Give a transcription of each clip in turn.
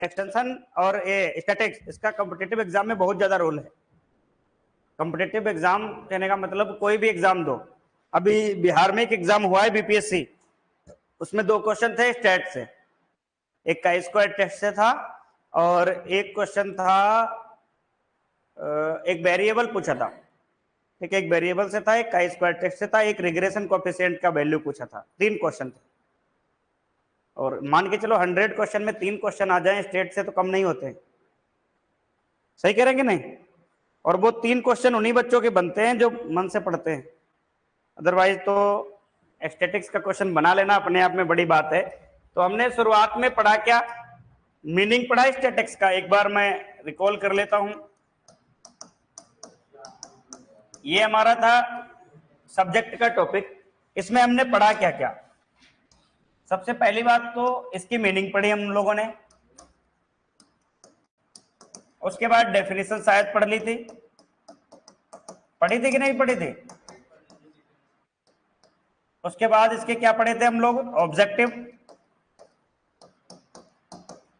Extension और statics, इसका competitive exam में बहुत ज्यादा रोल है। कॉम्पिटिटिव एग्जाम कहने का मतलब कोई भी एग्जाम दो। अभी बिहार में एक एग्जाम हुआ है बीपीएससी, उसमें 2 क्वेश्चन थे स्टैट से, एक का स्क्वायर टेस्ट से था और एक क्वेश्चन था एक वेरिएबल पूछा था, ठीक है, एक वेरिएबल से था, एक का स्क्वायर टेस्ट से था, एक रिग्रेशन कोएफिशिएंट का वैल्यू पूछा था। 3 क्वेश्चन थे और मान के चलो 100 क्वेश्चन में 3 क्वेश्चन आ जाएं स्टेट से तो कम नहीं होते। सही कह रहे हैं कि नहीं? और वो 3 क्वेश्चन उन्हीं बच्चों के बनते हैं जो मन से पढ़ते हैं, अदरवाइज तो स्टैटिक्स का क्वेश्चन बना लेना अपने आप में बड़ी बात है। तो हमने शुरुआत में पढ़ा क्या, मीनिंग पढ़ा स्टैटिक्स का, एक बार मैं रिकॉल कर लेता हूं। ये हमारा था सब्जेक्ट का टॉपिक, इसमें हमने पढ़ा क्या क्या। सबसे पहली बात तो इसकी मीनिंग पढ़ी हम लोगों ने, उसके बाद डेफिनेशन शायद पढ़ ली थी, पढ़ी थी कि नहीं पढ़ी थी? उसके बाद इसके क्या पढ़े थे हम लोग, ऑब्जेक्टिव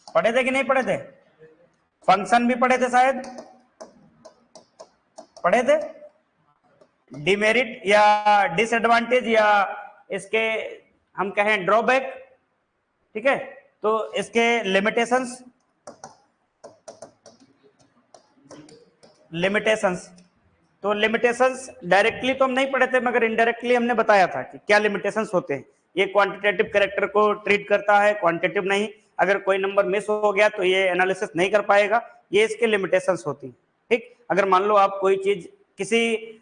पढ़े थे कि नहीं पढ़े थे? फंक्शन भी पढ़े थे शायद, पढ़े थे? डिमेरिट या डिसएडवांटेज या इसके हम कहें ड्रॉबैक, ठीक है, तो इसके लिमिटेशंस, तो लिमिटेशंस डायरेक्टली तो हम नहीं पढ़े थे मगर इनडायरेक्टली हमने बताया था कि क्या लिमिटेशंस होते हैं। ये क्वांटिटेटिव कैरेक्टर को ट्रीट करता है, क्वांटिटेटिव नहीं। अगर कोई नंबर मिस हो गया तो ये एनालिसिस नहीं कर पाएगा, ये इसके लिमिटेशंस होती है। ठीक, अगर मान लो आप कोई चीज, किसी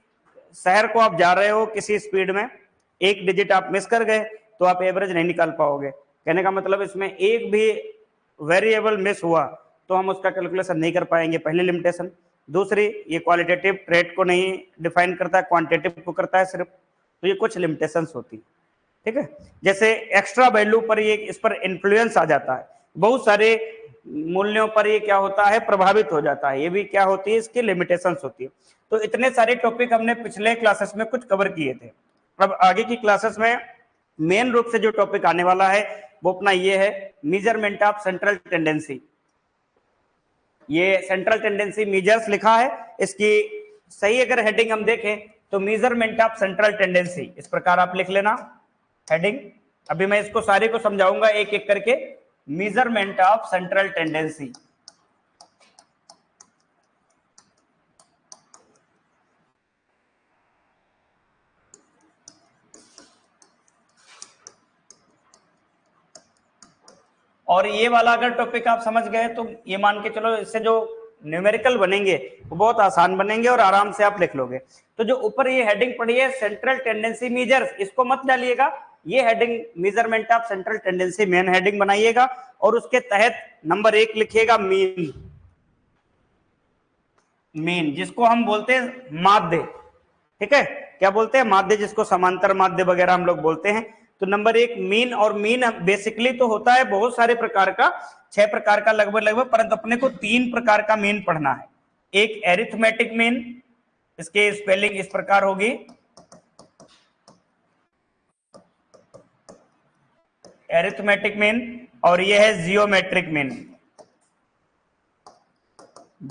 शहर को आप जा रहे हो किसी स्पीड में, एक डिजिट आप मिस कर गए तो आप एवरेज नहीं निकाल पाओगे। कहने का मतलब इसमें एक भी वेरिएबल मिस हुआ तो हम उसका कैलकुलेशन नहीं कर पाएंगे, पहली लिमिटेशन। दूसरी, ये क्वालिटेटिव ट्रेट को नहीं डिफाइन करता है, क्वांटिटेटिव को करता है सिर्फ, तो ये कुछ लिमिटेशंस होती है। ठीक है, जैसे एक्स्ट्रा वैल्यू पर ये इस पर इन्फ्लुएंस आ जाता है, बहुत सारे मूल्यों पर ये क्या होता है, प्रभावित हो जाता है, ये भी क्या होती है, इसकी लिमिटेशंस होती है। तो इतने सारे टॉपिक हमने पिछले क्लासेस में कुछ कवर किए थे। अब आगे की क्लासेस में मेन रूप से जो टॉपिक आने वाला है वो अपना ये है, मेजरमेंट ऑफ सेंट्रल टेंडेंसी। ये सेंट्रल टेंडेंसी मेजर्स लिखा है, इसकी सही अगर हेडिंग हम देखें तो मेजरमेंट ऑफ सेंट्रल टेंडेंसी, इस प्रकार आप लिख लेना हेडिंग। अभी मैं इसको सारे को समझाऊंगा एक एक करके। मेजरमेंट ऑफ सेंट्रल टेंडेंसी, और ये वाला अगर टॉपिक आप समझ गए तो ये मान के चलो इससे जो न्यूमेरिकल बनेंगे वो बहुत आसान बनेंगे और आराम से आप लिख लोगे। तो जो ऊपर ये हेडिंग पड़ी है सेंट्रल टेंडेंसी मेजर्स, इसको मत डालिएगा, ये heading measurement of central tendency main heading बनाइएगा और उसके तहत नंबर 1 लिखिएगा मीन। मीन जिसको हम बोलते हैं माध्य, ठीक है, क्या बोलते हैं, माध्य, जिसको समांतर माध्य वगैरह हम लोग बोलते हैं। तो नंबर 1 मीन, और मीन बेसिकली तो होता है बहुत सारे प्रकार का, 6 प्रकार का लगभग, परंतु अपने को 3 प्रकार का मीन पढ़ना है। एक एरिथमेटिक मीन, इसके स्पेलिंग इस प्रकार होगी, एरिथमेटिक मीन, और यह है जियोमेट्रिक मीन।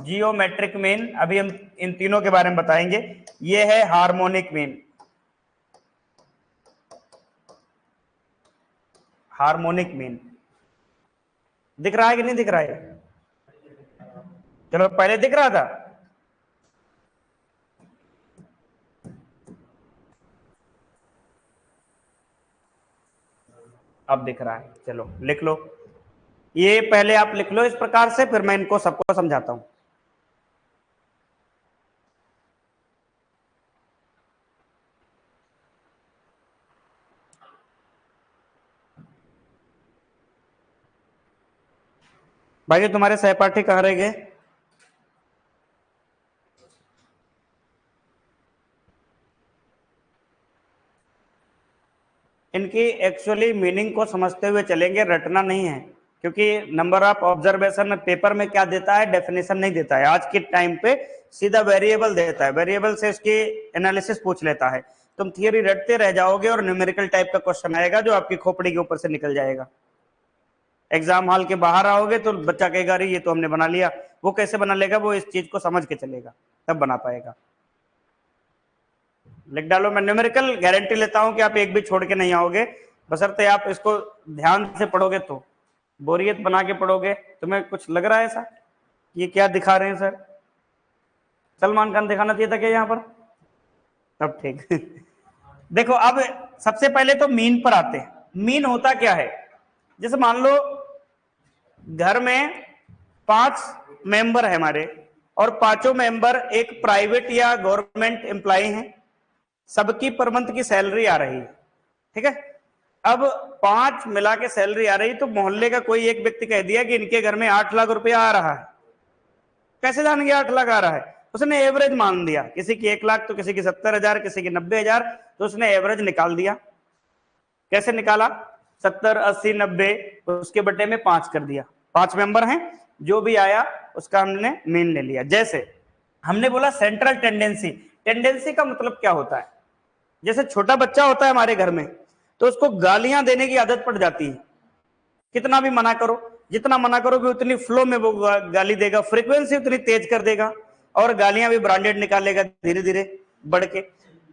जियोमेट्रिक मीन अभी हम इन तीनों के बारे में बताएंगे। यह है हार्मोनिक मीन, हार्मोनिक मीन दिख रहा है कि नहीं दिख रहा है? चलो पहले दिख रहा था, अब दिख रहा है, चलो लिख लो। ये पहले आप लिख लो इस प्रकार से, फिर मैं इनको सबको समझाता हूं। भाई तुम्हारे सहपाठी कहाँ रह गए? इनकी एक्चुअली मीनिंग को समझते हुए चलेंगे, रटना नहीं है, क्योंकि नंबर ऑफ ऑब्जर्वेशन में पेपर में क्या देता है, डेफिनेशन नहीं देता है। आज के टाइम पे सीधा वेरिएबल देता है, वेरिएबल से इसकी एनालिसिस पूछ लेता है। तुम थियरी रटते रह जाओगे और न्यूमेरिकल टाइप का क्वेश्चन आएगा जो आपकी खोपड़ी के ऊपर से निकल जाएगा। एग्जाम हॉल के बाहर आओगे तो बच्चा कहेगा अरे ये तो हमने बना लिया। वो कैसे बना लेगा? वो इस चीज को समझ के चलेगा, तब बना पाएगा। लिख डालो। मैं न्यूमेरिकल गारंटी लेता हूं कि आप एक भी छोड़ के नहीं आओगे, बशर्ते आप इसको ध्यान से पढ़ोगे। तो बोरियत बना के पढ़ोगे। तुम्हें कुछ लग रहा है ऐसा ये क्या दिखा रहे हैं सर? सलमान खान दिखाना चाहिए था क्या यहाँ पर? तब ठीक। देखो अब सबसे पहले तो मीन पर आते हैं। मीन होता क्या है? जैसे मान लो घर में 5 मेंबर है हमारे, और पांचों मेंबर एक प्राइवेट या गवर्नमेंट एम्प्लॉय हैं। सबकी पर मंथ की सैलरी आ रही है, ठीक है। अब 5 मिला के सैलरी आ रही, तो मोहल्ले का कोई एक व्यक्ति कह दिया कि इनके घर में 8 लाख रुपया आ रहा है। कैसे जान गया 8 लाख आ रहा है? उसने एवरेज मान दिया, किसी की 1 लाख तो किसी की 70,000, किसी की 90,000, तो उसने एवरेज निकाल दिया। कैसे निकाला? 70, 80, 90 उसके बटे में 5 कर दिया। 5 मेंबर हैं, जो भी आया उसका हमने मीन ले लिया। जैसे हमने बोला सेंट्रल टेंडेंसी। टेंडेंसी का मतलब क्या होता है? जैसे छोटा बच्चा होता है हमारे घर में, तो उसको गालियां देने की आदत पड़ जाती है। कितना भी मना करो, जितना मना करोगे उतनी फ्लो में वो गाली देगा, फ्रीक्वेंसी उतनी तेज कर देगा, और गालियां भी ब्रांडेड निकालेगा धीरे धीरे बढ़ के।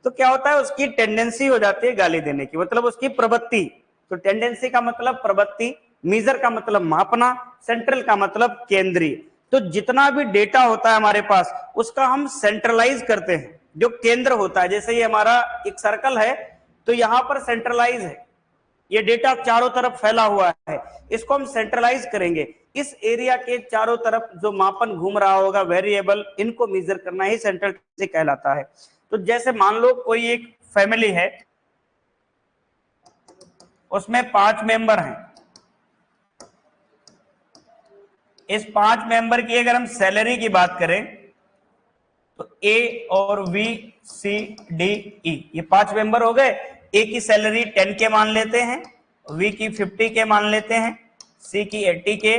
तो क्या होता है? उसकी टेंडेंसी हो जाती है गाली देने की, मतलब उसकी प्रवृत्ति। तो टेंडेंसी का मतलब प्रवृत्ति, मीजर का मतलब मापना, सेंट्रल का मतलब केंद्रीय। तो जितना भी डेटा होता है हमारे पास, उसका हम सेंट्रलाइज करते हैं। जो केंद्र होता है, जैसे ये हमारा एक सर्कल है, तो यहां पर सेंट्रलाइज है, ये डेटा चारों तरफ फैला हुआ है, इसको हम सेंट्रलाइज करेंगे। इस एरिया के चारों तरफ जो मापन घूम रहा होगा वेरिएबल, इनको मेजर करना ही सेंट्रल से कहलाता है। तो जैसे मान लो कोई एक फैमिली है, उसमें 5 मेंबर हैं। इस 5 मेंबर की अगर हम सैलरी की बात करें, तो ए और वी सी डी ई, ये 5 मेंबर हो गए। ए की सैलरी 10 के मान लेते हैं, वी की 50 के मान लेते हैं, सी की 80 के,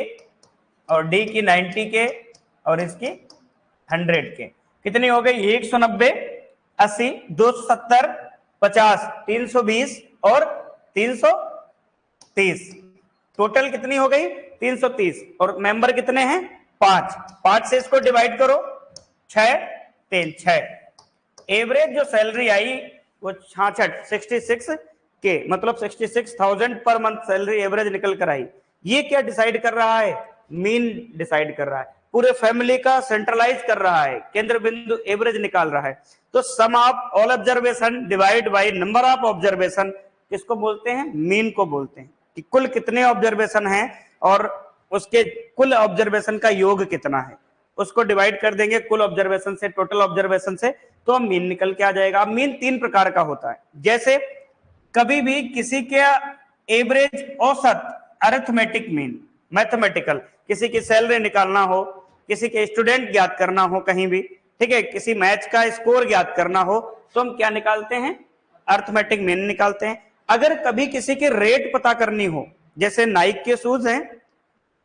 और डी की 90 के, और इसकी 100 के। कितनी हो गई? 190, 80, 270, 50, 320 और 330। टोटल कितनी हो गई? 330। और मेंबर कितने हैं? 5। 5 से इसको डिवाइड करो, 6, 3, 6। एवरेज जो सैलरी आई वो 66 के, मतलब 66,000 पर मंथ सैलरी एवरेज निकल कर आई। ये क्या डिसाइड कर रहा है? मीन डिसाइड कर रहा है, पूरे फैमिली का सेंट्रलाइज कर रहा है, केंद्र बिंदु एवरेज निकाल रहा है। तो sum of all observation divide by number of observation किसको बोलते हैं? मीन को बोलते हैं। कि कुल कितने ऑब्जर्वेशन हैं और उसके कुल ऑब्जर्वेशन का योग कितना है, उसको डिवाइड कर देंगे कुल ऑब्जर्वेशन से, टोटल ऑब्जर्वेशन से, तो मीन निकल के आ जाएगा। मीन 3 प्रकार का होता है। जैसे कभी भी किसी के एवरेज, औसत, अरिथमेटिक मीन, मैथमेटिकल, किसी की सैलरी निकालना हो, किसी के स्टूडेंट ज्ञात करना हो कहीं भी, ठीक है, किसी मैच का स्कोर ज्ञात करना हो, तो हम क्या निकालते हैं? अरिथमेटिक मीन निकालते हैं। अगर कभी किसी की रेट पता करनी हो, जैसे नाइक के शूज हैं,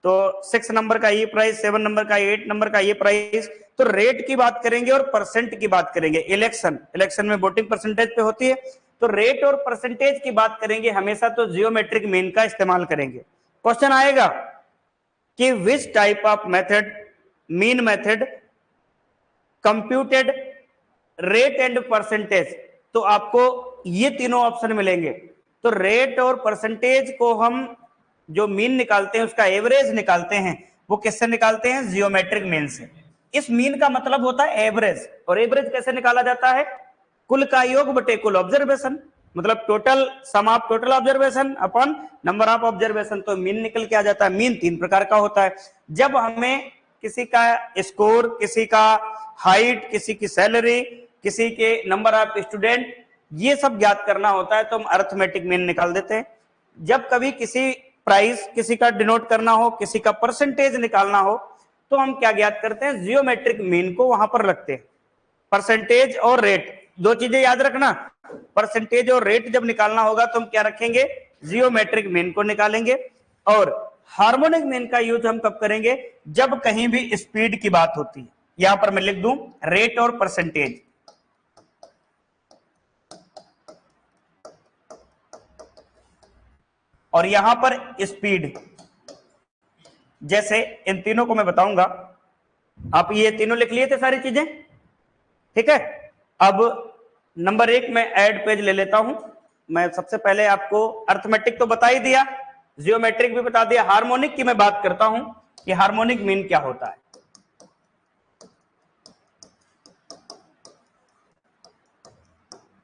तो 6 नंबर का ये प्राइस, 7 नंबर का, 8 नंबर का ये प्राइस, तो रेट की बात करेंगे और परसेंट की बात करेंगे। इलेक्शन में वोटिंग परसेंटेज पे होती है, तो रेट और परसेंटेज की बात करेंगे हमेशा, तो जियोमेट्रिक मीन का इस्तेमाल करेंगे। क्वेश्चन आएगा कि which type of method, mean method, computed rate and percentage, तो आपको ये तीनों ऑप्शन मिलेंगे। तो रेट और परसेंटेज को हम जो मीन निकालते हैं, उसका एवरेज निकालते हैं, वो किससे निकालते हैं? जियोमेट्रिक मीन से। इस मीन का मतलब होता है एवरेज। और एवरेज कैसे निकाला जाता है? कुल का योग बटे कुल ऑब्जर्वेशन, मतलब total sum of total observation upon number of observation, तो मीन निकल के आ जाता है। मीन 3 प्रकार का होता है। जब हमें किसी का स्कोर, किसी का हाइट, किसी की सैलरी, किसी के नंबर ऑफ स्टूडेंट, ये सब ज्ञात करना होता है, तो हम अरिथमेटिक मीन निकाल देते हैं। जब कभी किसी प्राइस, किसी का डिनोट करना हो, किसी का परसेंटेज निकालना हो, तो हम क्या ज्ञात करते हैं? जियोमेट्रिक मीन को वहां पर रखते हैं। परसेंटेज और रेट, 2 चीजें याद रखना। परसेंटेज और रेट जब निकालना होगा तो हम क्या रखेंगे? जियोमेट्रिक मीन को निकालेंगे। और हार्मोनिक मीन का यूज हम कब करेंगे? जब कहीं भी स्पीड की बात होती है। यहां पर मैं लिख दूं रेट और परसेंटेज, और यहां पर स्पीड। जैसे इन तीनों को मैं बताऊंगा, आप ये तीनों लिख लिए थे सारी चीजें, ठीक है। अब नंबर 1 में ऐड पेज ले लेता हूं। मैं सबसे पहले आपको अर्थमेटिक तो बता ही दिया, जियोमेट्रिक भी बता दिया, हार्मोनिक की मैं बात करता हूं कि हार्मोनिक मीन क्या होता है।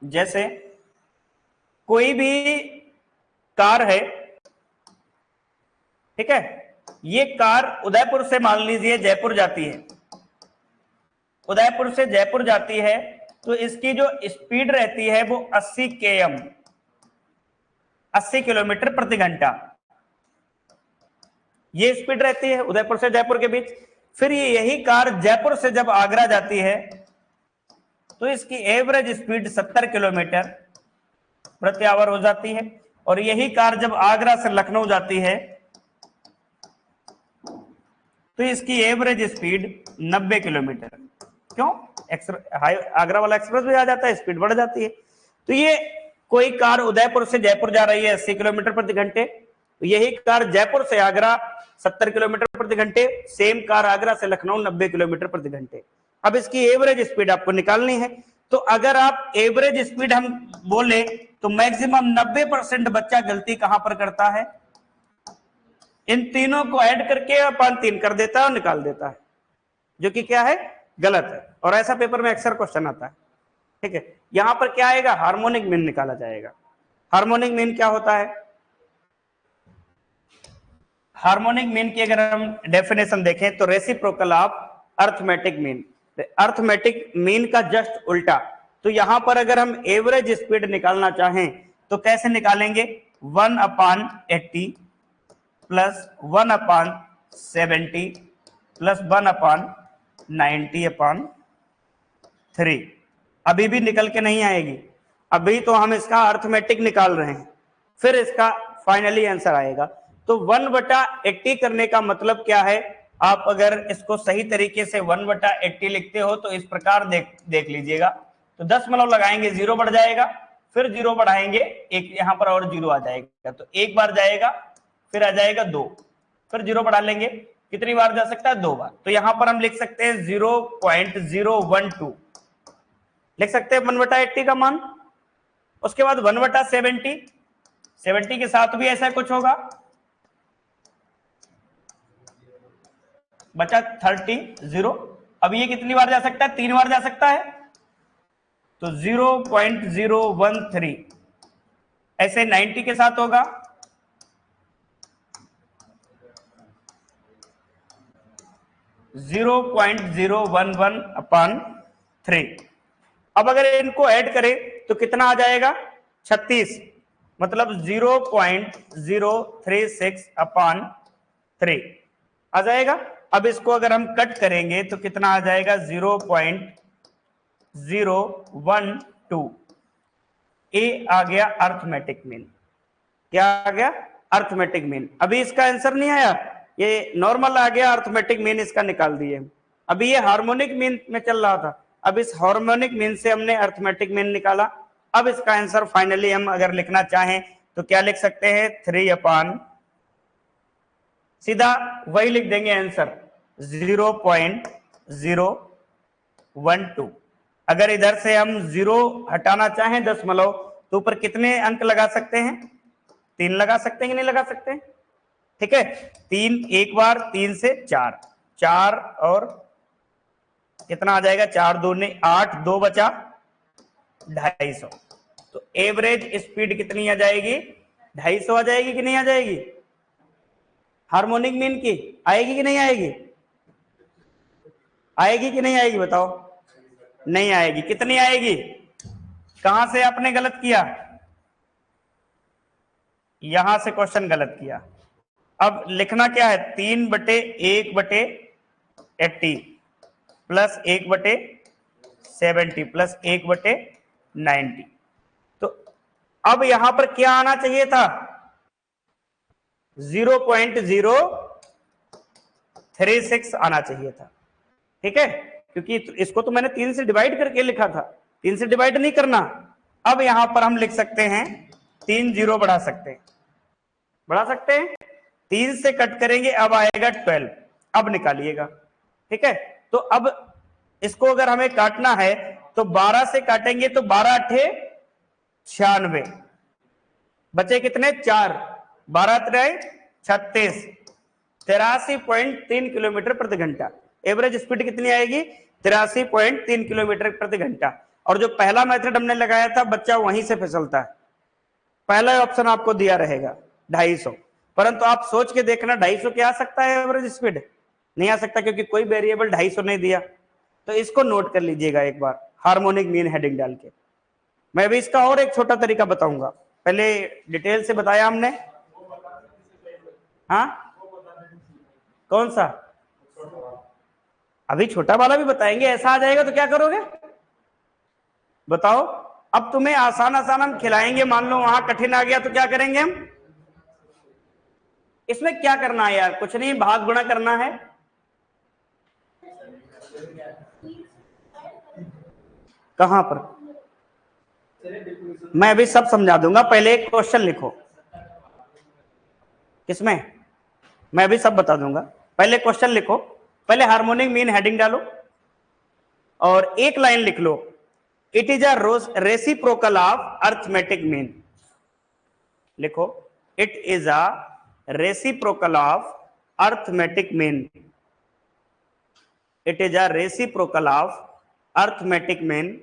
जैसे कोई भी कार है, ठीक है, ये कार उदयपुर से मान लीजिए जयपुर जाती है, उदयपुर से जयपुर जाती है, तो इसकी जो स्पीड रहती है वो 80 km, 80 किलोमीटर प्रति घंटा, ये स्पीड रहती है उदयपुर से जयपुर के बीच। फिर ये यही कार जयपुर से जब आगरा जाती है तो इसकी एवरेज स्पीड 70 किलोमीटर प्रति आवर हो जाती है, और यही कार जब आगरा से लखनऊ जाती है तो इसकी एवरेज स्पीड 90 किलोमीटर। क्यों? आगरा वाला एक्सप्रेस भी आ जाता है, स्पीड बढ़ जाती है। तो ये कोई कार उदयपुर से जयपुर जा रही है 80 किलोमीटर प्रति घंटे, तो यही कार जयपुर से आगरा 70 किलोमीटर प्रति घंटे, सेम कार आगरा से लखनऊ 90 किलोमीटर प्रति घंटे। अब इसकी एवरेज स्पीड आपको निकालनी है, तो अगर आप एवरेज स्पीड हम बोले तो मैक्सिमम 90% बच्चा गलती कहां पर करता है, इन तीनों को ऐड करके अपन 3 कर देता है और निकाल देता है, जो कि क्या है, गलत है। और ऐसा पेपर में अक्सर क्वेश्चन आता है, ठीक है। यहां पर क्या आएगा, हार्मोनिक मीन निकाला जाएगा। हार्मोनिक मीन क्या होता है? हार्मोनिक मीन की अगर हम डेफिनेशन देखें तो reciprocal of arithmetic mean. Arithmetic mean का जस्ट उल्टा। तो यहां पर अगर हम एवरेज स्पीड निकालना चाहें तो कैसे निकालेंगे, 1/80 प्लस 1/70 प्लस 1/90/3। अभी भी निकल के नहीं आएगी, अभी तो हम इसका अर्थमेटिक निकाल रहे हैं, फिर इसका फाइनली आंसर आएगा। तो 1/80 करने का मतलब क्या है, आप अगर इसको सही तरीके से 1/80 लिखते हो तो इस प्रकार देख लीजिएगा। तो 10 लगाएंगे, 0 बढ़ जाएगा, फिर 0 बढ़ाएंगे, एक यहां पर और 0 आ जाएगा, तो एक बार जाएगा, फिर आ जाएगा 2, फिर 0 बढ़ा लेंगे, कितनी बार जा सकता है, 2 बार। तो यहां पर हम लिख सकते हैं 0.012 लिख सकते हैं 1/80 का मान। उसके बाद 1/70, 70 के साथ भी ऐसा कुछ होगा, बचा 30। अब ये कितनी बार जा सकता है, 3 बार जा सकता है, तो 0.013। ऐसे 90 के साथ होगा, 0.011/3। अब अगर इनको ऐड करें तो कितना आ जाएगा, 36, मतलब 0.036/3 आ जाएगा। अब इसको अगर हम कट करेंगे तो कितना आ जाएगा, 0.012। ए आ गया अर्थमेटिक मीन। क्या आ गया, अर्थमेटिक मीन। अभी इसका आंसर नहीं आया, ये नॉर्मल आ गया, अर्थमेटिक मीन इसका निकाल दिए। अभी ये हार्मोनिक मीन में चल रहा था, अब इस हार्मोनिक मीन से हमने अर्थमेटिक मीन निकाला। अब इसका आंसर फाइनली हम अगर लिखना चाहें तो क्या लिख सकते हैं, 3/, सीधा वही लिख देंगे आंसर, 0.012। अगर इधर से हम 0 हटाना चाहें 10 तो ऊपर कितने अंक लगा सकते हैं, 3 लगा सकते हैं कि नहीं लगा सकते हैं, ठीक है। 3 एक बार, 3 से 4, 4 और कितना आ जाएगा, 4 दूनी 8, 2 बचा 250। तो एवरेज स्पीड कितनी आ जाएगी, 250 आ जाएगी कि नहीं आ जाएगी, हार्मोनिक मीन की आएगी कि नहीं आएगी, आएगी कि नहीं आएगी, बताओ। नहीं आएगी, कितनी आएगी, कहां से आपने गलत किया, यहां से क्वेश्चन गलत किया। अब लिखना क्या है, 3/1/80 प्लस 1/70 प्लस 1/90। तो अब यहां पर क्या आना चाहिए था, 0.036 आना चाहिए था, ठीक है, क्योंकि इसको तो मैंने 3 से डिवाइड करके लिखा था, 3 से डिवाइड नहीं करना। अब यहां पर हम लिख सकते हैं 3 0 बढ़ा सकते हैं, 3 से कट करेंगे, अब आएगा 12, अब निकालिएगा। ठीक है, तो अब इसको अगर हमें काटना है तो 12 से काटेंगे तो 12 अठे 96, बचे कितने 4, 12 त्रे 36, 83.3 किलोमीटर प्रति घंटा। एवरेज स्पीड कितनी आएगी 83.3 किलोमीटर प्रति घंटा। और जो पहला मेथड हमने लगाया था बच्चा वहीं से फिसलता है, पहला ऑप्शन आपको दिया रहेगा 250, परंतु आप सोच के देखना 250 क्या आ सकता है एवरेज स्पीड, नहीं आ सकता क्योंकि कोई वेरिएबल 250 नहीं दिया। तो इसको नोट कर लीजिएगा एक बार हार्मोनिक मीन हेडिंग डाल के। मैं अभी इसका और एक छोटा तरीका बताऊंगा, पहले डिटेल से बताया हमने। हाँ कौन सा, अभी छोटा वाला भी बताएंगे, ऐसा आ जाएगा तो क्या करोगे बताओ। अब तुम्हें आसान आसान हम खिलाएंगे, मान लो वहां कठिन आ गया तो क्या करेंगे हम, इसमें क्या करना है यार, कुछ नहीं, भाग गुणा करना है। कहां पर, मैं अभी सब समझा दूंगा, पहले एक क्वेश्चन लिखो। किसमें, मैं अभी सब बता दूंगा, पहले क्वेश्चन लिखो, पहले हार्मोनिक मीन हेडिंग डालो और एक लाइन लिख लो, it is a reciprocal of arithmetic mean. लिखो, it is a reciprocal of arithmetic mean. It is a reciprocal of arithmetic mean.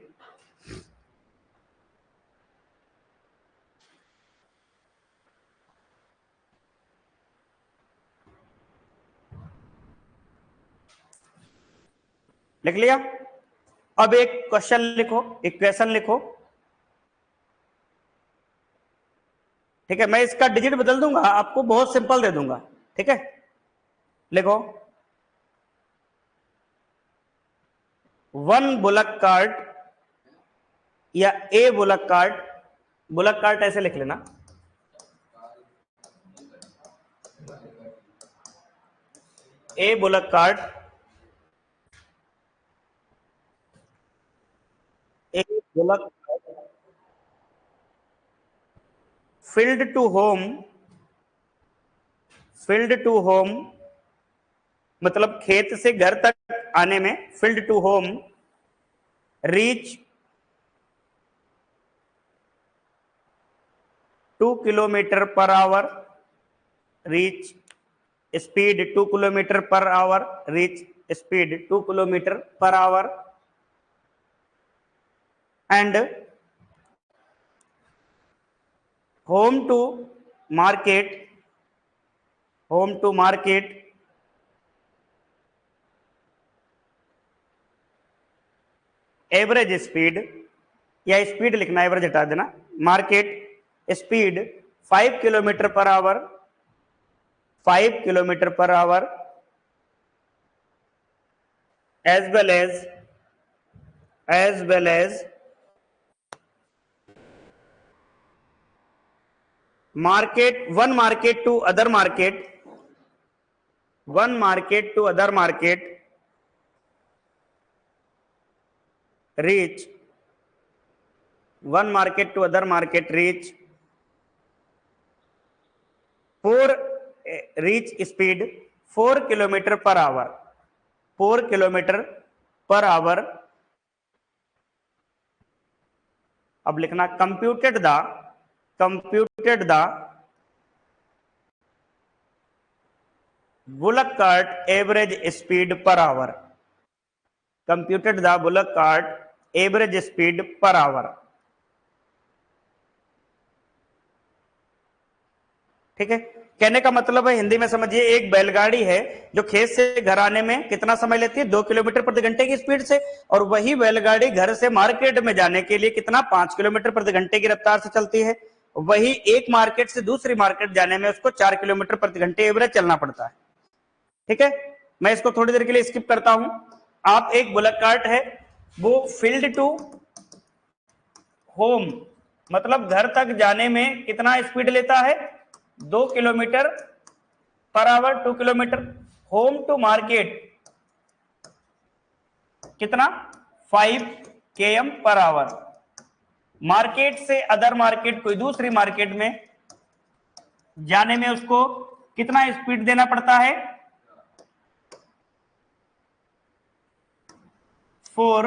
लिख लिया। अब एक क्वेश्चन लिखो, इक्वेशन लिखो। ठीक है, मैं इसका डिजिट बदल दूंगा, आपको बहुत सिंपल दे दूंगा। ठीक है, लिखो 1 बुलक कार्ट या A bullock cart, bullock cart ऐसे लिख लेना, A bullock cart, A bullock field to home, field to home मतलब खेत से घर तक आने में, field to home reach 2 kilometre per hour, reach speed 2 kilometre per hour, reach speed 2 kilometre per hour, and home to market, home to market average speed, या speed लिखना, average हटा देना, market speed 5 kilometre per our, 5 kilometre per hour, as well as market, one market to other market, one market to other market reach, one market to other market reach 4, reach speed 4 kilometre per our, 4 kilometre per our. अब लिखना computed the bullock cart average speed per hour, computed the bullock cart average speed per hour. ठीक है, कहने का मतलब है हिंदी में समझिए, एक बैलगाड़ी है जो खेत से घर आने में कितना समय लेती है 2 किलोमीटर प्रति घंटे की स्पीड से, और वही बैलगाड़ी घर से मार्केट में जाने के लिए कितना 5 किलोमीटर प्रति घंटे की रफ्तार से चलती है। वही एक मार्केट से दूसरी मार्केट जाने में उसको 4 किलोमीटर प्रति घंटे एवरेज चलना पड़ता है। ठीक है, मैं इसको थोड़ी देर के लिए स्किप करता हूं। आप एक बुलक कार्ट है, वो फील्ड टू होम मतलब घर तक जाने में कितना स्पीड लेता है 2 kilometre per hour, 2 kilometre. Home to market कितना 5 km पर आवर। मार्केट से अदर मार्केट, कोई दूसरी मार्केट में जाने में उसको कितना स्पीड देना पड़ता है? 4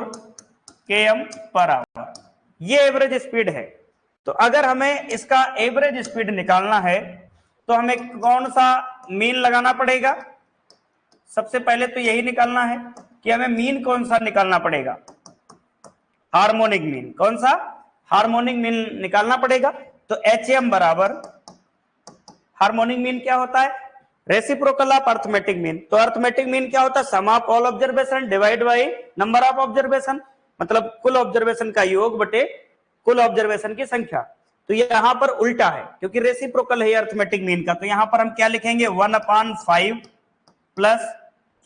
km/h। ये एवरेज स्पीड है। तो अगर हमें इसका एवरेज स्पीड निकालना है तो हमें कौन सा मीन लगाना पड़ेगा? सबसे पहले तो यही निकालना है कि हमें मीन कौन सा निकालना पड़ेगा, हार्मोनिक मीन। कौन सा? हार्मोनिक मीन निकालना पड़ेगा। तो HM बराबर हार्मोनिक मीन क्या होता है? Reciprocal of arithmetic mean. तो अर्थमेटिक मीन क्या होता है? Sum of all observation divide by number of observation, मतलब कुल ऑब्जर्वेशन का योग बटे कुल ऑब्जर्वेशन की संख्या। तो ये यहां पर उल्टा है क्योंकि रेसिप्रोकल है अर्थमेटिक मीन का। तो यहां पर हम क्या लिखेंगे? 1/5 प्लस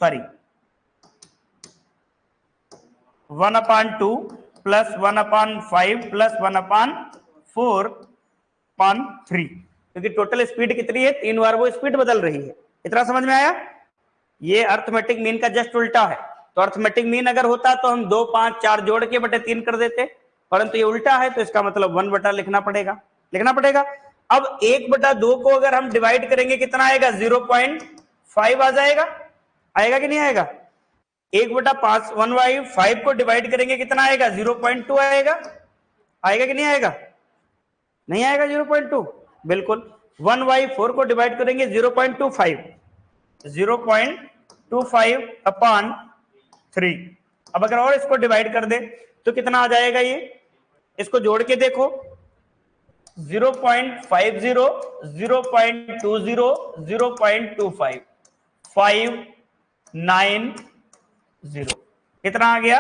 1/2 प्लस 1/5 प्लस 1/4/3, क्योंकि टोटल स्पीड कितनी है? 3 बार वो स्पीड बदल रही है। इतना समझ में आया? ये अर्थमेटिक मीन का जस्ट उल्टा है। तो अर्थमेटिक मीन अगर होता तो हम 2, 5, 4 जोड़ के बटे 3 कर देते, परंतु ये उल्टा है तो इसका मतलब 1 बटा लिखना पड़ेगा। अब 1/2 को अगर हम डिवाइड करेंगे कितना आएगा? 0.5 आ जाएगा। आएगा कि नहीं आएगा? 1/5 1/5 को डिवाइड करेंगे कितना आएगा? 0.2 आएगा। आएगा कि नहीं आएगा? नहीं आएगा 0.2। बिल्कुल। 1/4 को डिवाइड करेंगे 0.25 0.25/3। अब अगर और इसको डिवाइड कर दे तो कितना आ जाएगा? ये इसको जोड़ के देखो, 0.50 0.20 0.25 590 कितना आ गया?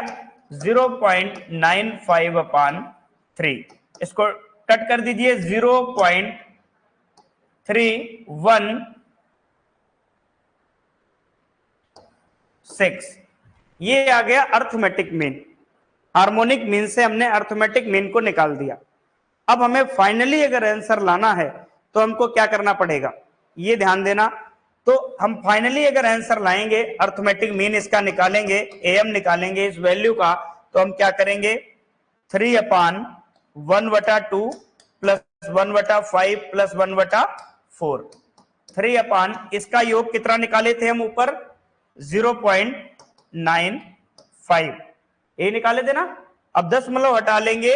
0.95/3। इसको कट कर दीजिए, 0.3116। ये आ गया अर्थमेटिक मीन। हार्मोनिक मीन से हमने अर्थमेटिक मीन को निकाल दिया। अब हमें फाइनली अगर आंसर लाना है तो हमको क्या करना पड़ेगा? ये ध्यान देना। तो हम फाइनली अगर आंसर लाएंगे, अर्थमेटिक मीन इसका निकालेंगे, AM निकालेंगे इस वैल्यू का, तो हम क्या करेंगे? 3/1/2 प्लस 1/5 प्लस 1/4। 3 इसका योग कितना निकाले थे हम ऊपर? 0.95 ये निकाले थे ना। अब 10 हटा लेंगे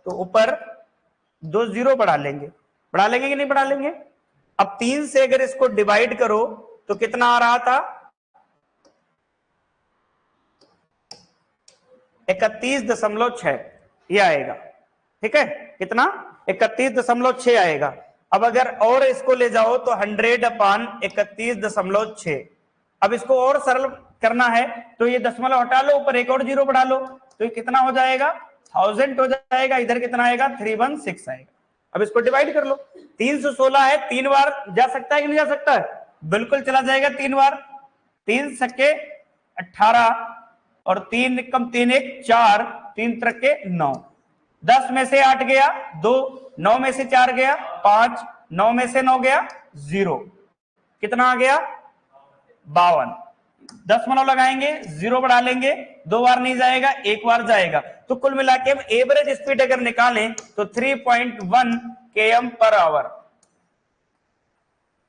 तो ऊपर 2 0 बढ़ा लेंगे कि नहीं बढ़ा लेंगे? अब 3 से अगर इसको डिवाइड करो तो कितना आ रहा था? 31.6 ये आएगा। ठीक है, कितना? 31.6 आएगा। अब अगर और इसको ले जाओ तो 100/31.6। अब इसको और सरल करना है तो ये दशमलव हटा लो, ऊपर एक और 0 बढ़ा लो, तो ये कितना हो जाएगा? 1000 हो जाएगा। इधर कितना आएगा? 316 आएगा। अब इसको डिवाइड कर लो। 316 है, 3 बार जा सकता है कि नहीं जा सकता है? बिल्कुल चला जाएगा 3 बार। 3 सके 18 और 3 कम 3 1 4 3 त्रिके 9। 10 में से 8 गया 2, 9 में से 4 गया 5, 9 में से 9 गया 0। कितना आ गया? 52। दशमलव लगाएंगे, 0 बढ़ा लेंगे, 2 बार नहीं जाएगा, 1 बार जाएगा। तो कुल मिला के हम एवरेज स्पीड अगर निकालें तो 3.1 km/h,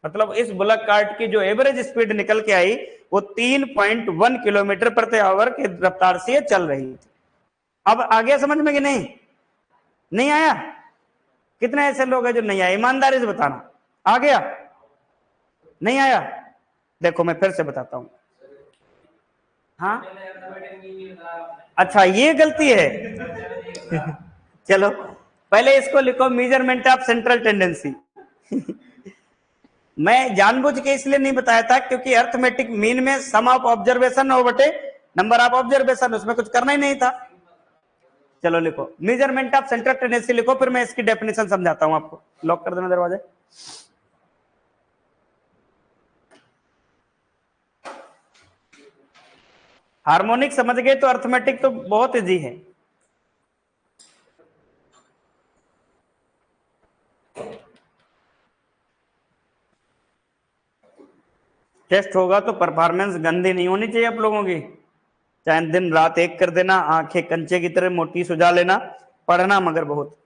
मतलब इस बुलक कार्ट की जो एवरेज स्पीड निकल के आई वो 3.1 km/h की रफ्तार से चल रही थी। अब आ गया समझ में कि नहीं? नहीं आया? कितने ऐसे लोग हैं जो नहीं आए? ईमानदारी से बताना। आ गया? नहीं आया? देखो मैं फिर से बताता हूं। हाँ अच्छा, ये गलती है। चलो पहले इसको लिखो, मेजरमेंट ऑफ सेंट्रल टेंडेंसी। मैं जानबूझ के इसलिए नहीं बताया था क्योंकि अर्थमेटिक मीन में सम ऑफ ऑब्जर्वेशन और बटे नंबर ऑफ ऑब्जर्वेशन, उसमें कुछ करना ही नहीं था। चलो लिखो मेजरमेंट ऑफ सेंट्रल टेंडेंसी लिखो, फिर मैं इसकी डेफिनेशन समझाता हूं आपको। लॉक कर देना दरवाजा। हार्मोनिक समझ गए तो अर्थमेटिक तो बहुत इजी है। टेस्ट होगा तो परफॉर्मेंस गंदी नहीं होनी चाहिए आप लोगों की। चाहे दिन रात एक कर देना, आंखें कंचे की तरह मोटी सुझा लेना, पढ़ना मगर बहुत।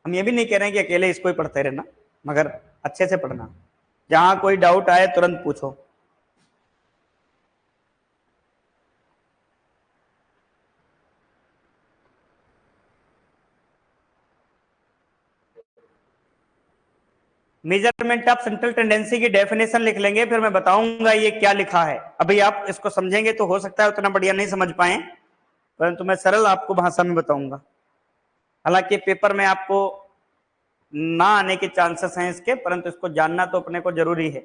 हम ये भी नहीं कह रहे हैं कि अकेले इसको ही पढ़ते रहना, मगर अच्छे से पढ़ना। जहां कोई डाउट आए तुरंत पूछो। मेजरमेंट ऑफ सेंट्रल टेंडेंसी की डेफिनेशन लिख लेंगे, फिर मैं बताऊंगा ये क्या लिखा है। अभी आप इसको समझेंगे तो हो सकता है उतना बढ़िया नहीं समझ पाए, परंतु मैं सरल आपको भाषा में बताऊंगा। हालांकि पेपर में आपको ना आने के चांसेस हैं इसके, परंतु इसको जानना तो अपने को जरूरी है।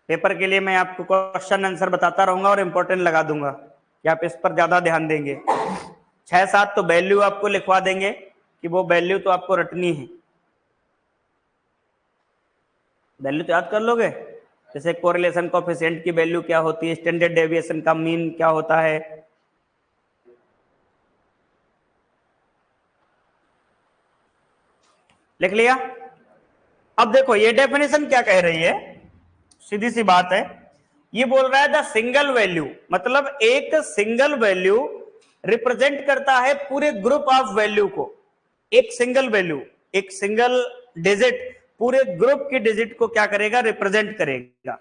पेपर के लिए मैं आपको क्वेश्चन आंसर बताता रहूंगा और इंपॉर्टेंट लगा दूंगा कि आप इस पर ज्यादा ध्यान देंगे। 6-7 तो वैल्यू आपको लिखवा देंगे कि वो वैल्यू तो आपको रटनी है। वैल्यू तो याद कर लोगे, जैसे कोरिलेशन कोएफिशिएंट की वैल्यू क्या होती है, स्टैंडर्ड डेविएशन का मीन क्या होता है। लिख लिया। अब देखो ये डेफिनेशन क्या कह रही है, सीधी सी बात है। ये बोल रहा है द सिंगल वैल्यू, मतलब एक सिंगल वैल्यू रिप्रेजेंट करता है पूरे ग्रुप ऑफ वैल्यू को। एक सिंगल वैल्यू, एक सिंगल डिजिट पूरे ग्रुप की डिजिट को क्या करेगा, रिप्रेजेंट करेगा।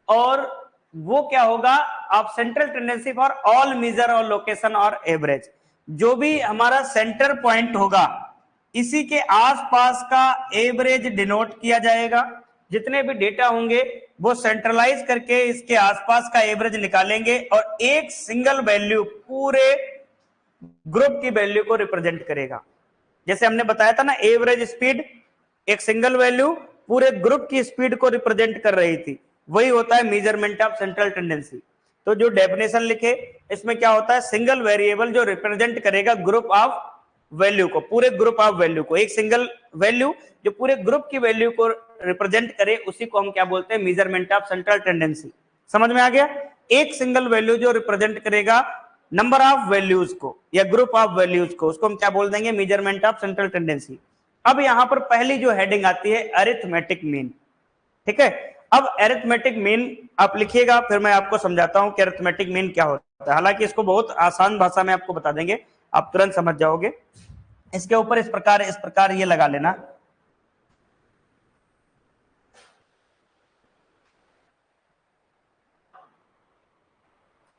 और वो क्या होगा, of central tendency for all measure और लोकेशन और एवरेज। जो भी हमारा सेंटर पॉइंट होगा इसी के आसपास का एवरेज डिनोट किया जाएगा। जितने भी डेटा होंगे वो सेंट्रलाइज करके इसके आसपास का एवरेज निकालेंगे और एक सिंगल वैल्यू पूरे ग्रुप की वैल्यू को रिप्रेजेंट करेगा। जैसे हमने बताया था ना, एवरेज स्पीड एक सिंगल वैल्यू पूरे ग्रुप की स्पीड को रिप्रेजेंट कर रही थी, वही होता है मेजरमेंट ऑफ सेंट्रल टेंडेंसी। तो जो डेफिनेशन लिखे इसमें क्या होता है, सिंगल वेरिएबल जो रिप्रेजेंट करेगा ग्रुप ऑफ वैल्यू को, पूरे ग्रुप ऑफ वैल्यू को। एक सिंगल वैल्यू जो पूरे ग्रुप की वैल्यू को रिप्रेजेंट करे उसी को हम क्या बोलते हैं, मेजरमेंट ऑफ सेंट्रल टेंडेंसी। समझ में आ गया। एक सिंगल वैल्यू जो रिप्रेजेंट करेगा नंबर ऑफ वैल्यूज को या ग्रुप ऑफ वैल्यूज को, उसको हम क्या बोल देंगे, मेजरमेंट ऑफ सेंट्रल टेंडेंसी। अब यहां पर पहली जो हेडिंग आती है अरिथमेटिक मीन। ठीक है, अब अरिथमेटिक मीन आप लिखिएगा, फिर मैं आपको समझाता हूं कि अरिथमेटिक मीन क्या होता है। हालांकि इसको बहुत आसान भाषा में आपको बता देंगे, आप तुरंत समझ जाओगे। इसके ऊपर इस प्रकार ये लगा लेना,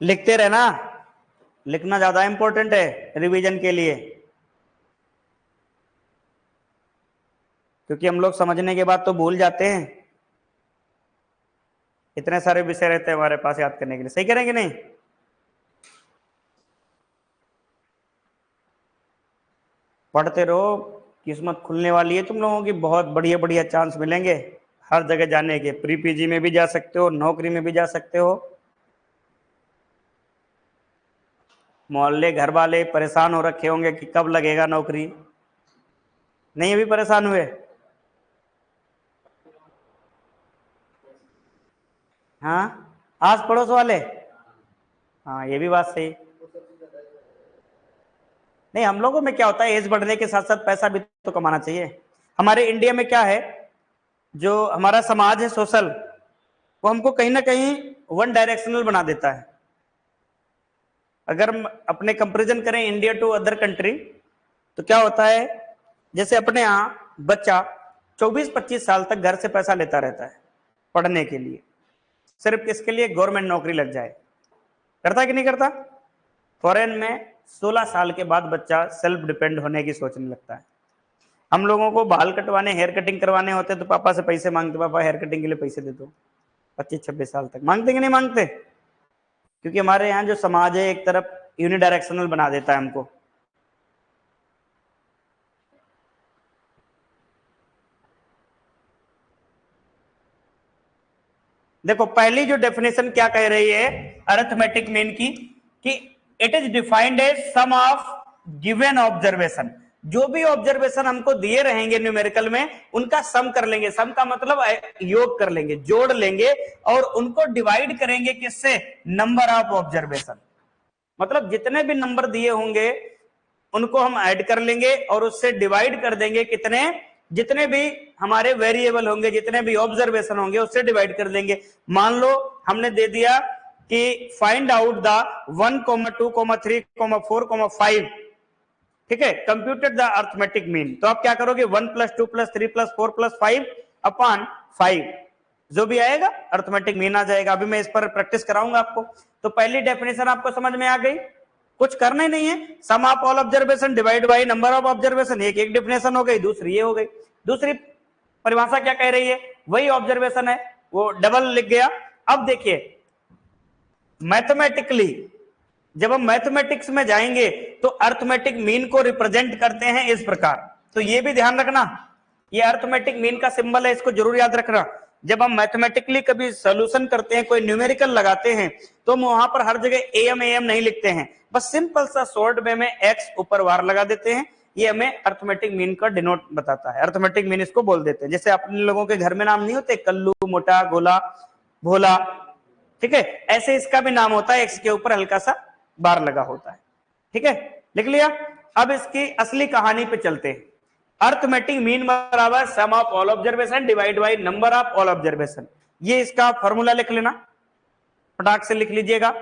लिखते रहना। लिखना ज्यादा इंपॉर्टेंट है रिवीजन के लिए, क्योंकि हम लोग समझने के बाद तो भूल जाते हैं। इतने सारे विषय रहते हैं हमारे पास याद करने के लिए। सही करेंगे नहीं? पढ़ते रहो, किस्मत खुलने वाली है तुम लोगों की। बहुत बढ़िया बढ़िया चांस मिलेंगे हर जगह जाने के। प्री पीजी में भी जा सकते हो, नौकरी में भी जा सकते हो। मोहल्ले घर वाले परेशान हो रखे होंगे कि कब लगेगा नौकरी, नहीं अभी परेशान हुए? हाँ, आस पड़ोस वाले, हाँ ये भी बात सही। नहीं, हम लोगों में क्या होता है, एज बढ़ने के साथ साथ पैसा भी तो कमाना चाहिए। हमारे इंडिया में क्या है, जो हमारा समाज है सोशल, वो हमको कहीं ना कहीं वन डायरेक्शनल बना देता है। अगर हम अपने कंपैरिजन करें इंडिया टू अदर कंट्री, तो क्या होता है, जैसे अपने यहाँ बच्चा 24-25 साल तक घर से पैसा लेता रहता है पढ़ने के लिए, सिर्फ किसके लिए, गवर्नमेंट नौकरी लग जाए। करता कि नहीं करता? फॉरेन में 16 साल के बाद बच्चा सेल्फ डिपेंड होने की सोचने लगता है। हम लोगों को बाल कटवाने, हेयर कटिंग करवाने होते तो पापा से पैसे मांगते, पापा हेयर कटिंग के लिए पैसे दे दो। 25-26 साल तक मांगते कि नहीं मांगते? क्योंकि हमारे यहाँ जो समाज है एक तरफ यूनिडायरेक्शनल बना देता है हमको। देखो पहली जो डेफिनेशन क्या कह रही है अरिथमेटिक मीन की, कि it is defined as sum of given observation. जो भी ऑब्जर्वेशन हमको दिए रहेंगे न्यूमेरिकल में, उनका सम कर लेंगे। सम का मतलब योग कर लेंगे, जोड़ लेंगे और उनको डिवाइड करेंगे किससे, नंबर ऑफ ऑब्जर्वेशन। मतलब जितने भी नंबर दिए होंगे उनको हम ऐड कर लेंगे और उससे डिवाइड कर देंगे कितने, जितने भी हमारे वेरिएबल होंगे, जितने भी ऑब्जर्वेशन होंगे उससे डिवाइड कर देंगे। मान लो हमने दे दिया कि फाइंड आउट द 1, 2, 3, 4, 5 ठीक है, कंप्यूटेड द अर्थमेटिक मीन, तो आप क्या करोगे 1 + 2 + 3 + 4 + 5 अपॉन 5, जो भी आएगा अर्थमेटिक मीन आ जाएगा। अभी मैं इस पर प्रैक्टिस कराऊंगा आपको। तो पहली डेफिनेशन आपको समझ में आ गई, कुछ करना ही नहीं है, sum of all observation divide by number of observation, एक डेफिनेशन हो गई, दूसरी ये हो गई। दूसरी परिभाषा क्या कह रही है, वही ऑब्जर्वेशन है, वो डबल लिख गया। अब देखिए मैथमेटिकली जब हम मैथमेटिक्स में जाएंगे तो अर्थमेटिक मीन को रिप्रेजेंट करते हैं इस प्रकार, तो ये भी ध्यान रखना, ये अर्थमेटिक मीन का सिंबल है, इसको जरूर याद रखना। जब हम मैथमेटिकली कभी सॉल्यूशन करते हैं, कोई न्यूमेरिकल लगाते हैं, तो हम वहां पर हर जगह एम एम नहीं लिखते हैं, बस सिंपल सा शॉर्ट वे में एक्स ऊपर वार लगा देते हैं, ये हमें अर्थमेटिक मीन का डिनोट बताता है, अर्थमेटिक मीन इसको बोल देते हैं। जैसे अपने लोगों के घर में नाम नहीं होते, कल्लू, मोटा, गोला, भोला, ठीक है, ऐसे इसका भी नाम होता है, एक्स के ऊपर हल्का सा बार लगा होता है। ठीक है, लिख लिया। अब इसकी असली कहानी पे चलते हैं। अर्थमेटिक मीन बराबर sum of all observation divide by number of all observation, ये इसका फॉर्मूला लिख लेना, फटाक से लिख लीजिएगा।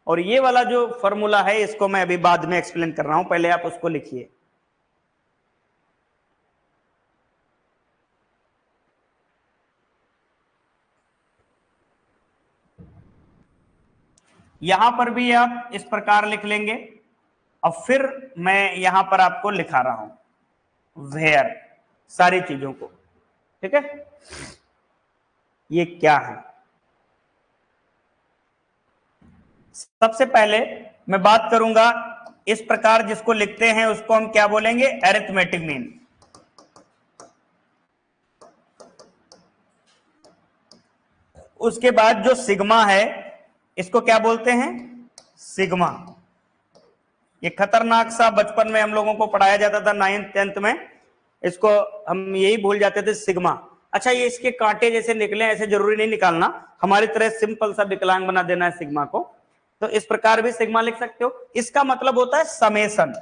और ये वाला जो फॉर्मूला है इसको मैं अभी बाद में एक्सप्लेन कर रहा हूं, पहले आप उसको लिखिए। यहां पर भी आप इस प्रकार लिख लेंगे। अब फिर मैं यहां पर आपको लिखा रहा हूं वेयर सारी चीजों को, ठीक है। ये क्या है, सबसे पहले मैं बात करूंगा इस प्रकार जिसको लिखते हैं उसको हम क्या बोलेंगे, अरिथमेटिक मीन। उसके बाद जो सिग्मा है इसको क्या बोलते हैं, सिग्मा। ये खतरनाक सा बचपन में हम लोगों को पढ़ाया जाता था 9th 10th में, इसको हम यही भूल जाते थे, सिग्मा। अच्छा, ये इसके कांटे जैसे निकले, ऐसे जरूरी नहीं निकालना, हमारी तरह सिंपल सा विकलांग बना देना है सिग्मा को। तो इस प्रकार भी सिग्मा लिख सकते हो, इसका मतलब होता है समेशन।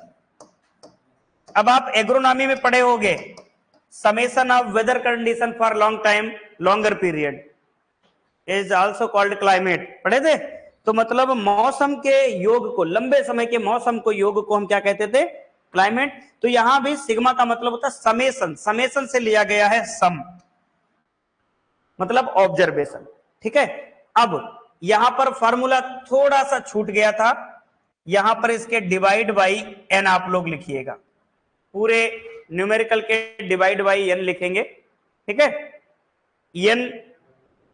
अब आप एग्रोनॉमी में पढ़े होंगे, summation of weather condition for long time longer period is also called climate, पढ़े थे। तो मतलब मौसम के योग को, लंबे समय के मौसम को, योग को हम क्या कहते थे, क्लाइमेट। तो यहां भी सिग्मा का मतलब होता है समेशन, समेशन से लिया गया है सम, मतलब ऑब्जर्वेशन, ठीक है। अब यहां पर फॉर्मूला थोड़ा सा छूट गया था, यहां पर इसके डिवाइड बाई एन आप लोग लिखिएगा, पूरे न्यूमेरिकल के डिवाइड बाई एन लिखेंगे, ठीक है। एन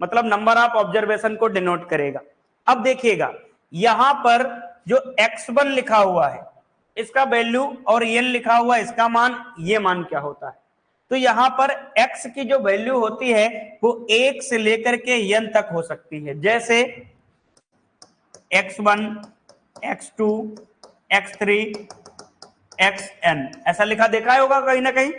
मतलब नंबर ऑफ ऑब्जर्वेशन को डिनोट करेगा। अब देखिएगा यहां पर जो x1 लिखा हुआ है इसका वैल्यू और n लिखा हुआ है इसका मान, ये मान क्या होता है, तो यहां पर x की जो वैल्यू होती है वो 1 से लेकर के n तक हो सकती है, जैसे x1, x2, x3, xn, ऐसा लिखा देखा होगा कहीं ना कहीं।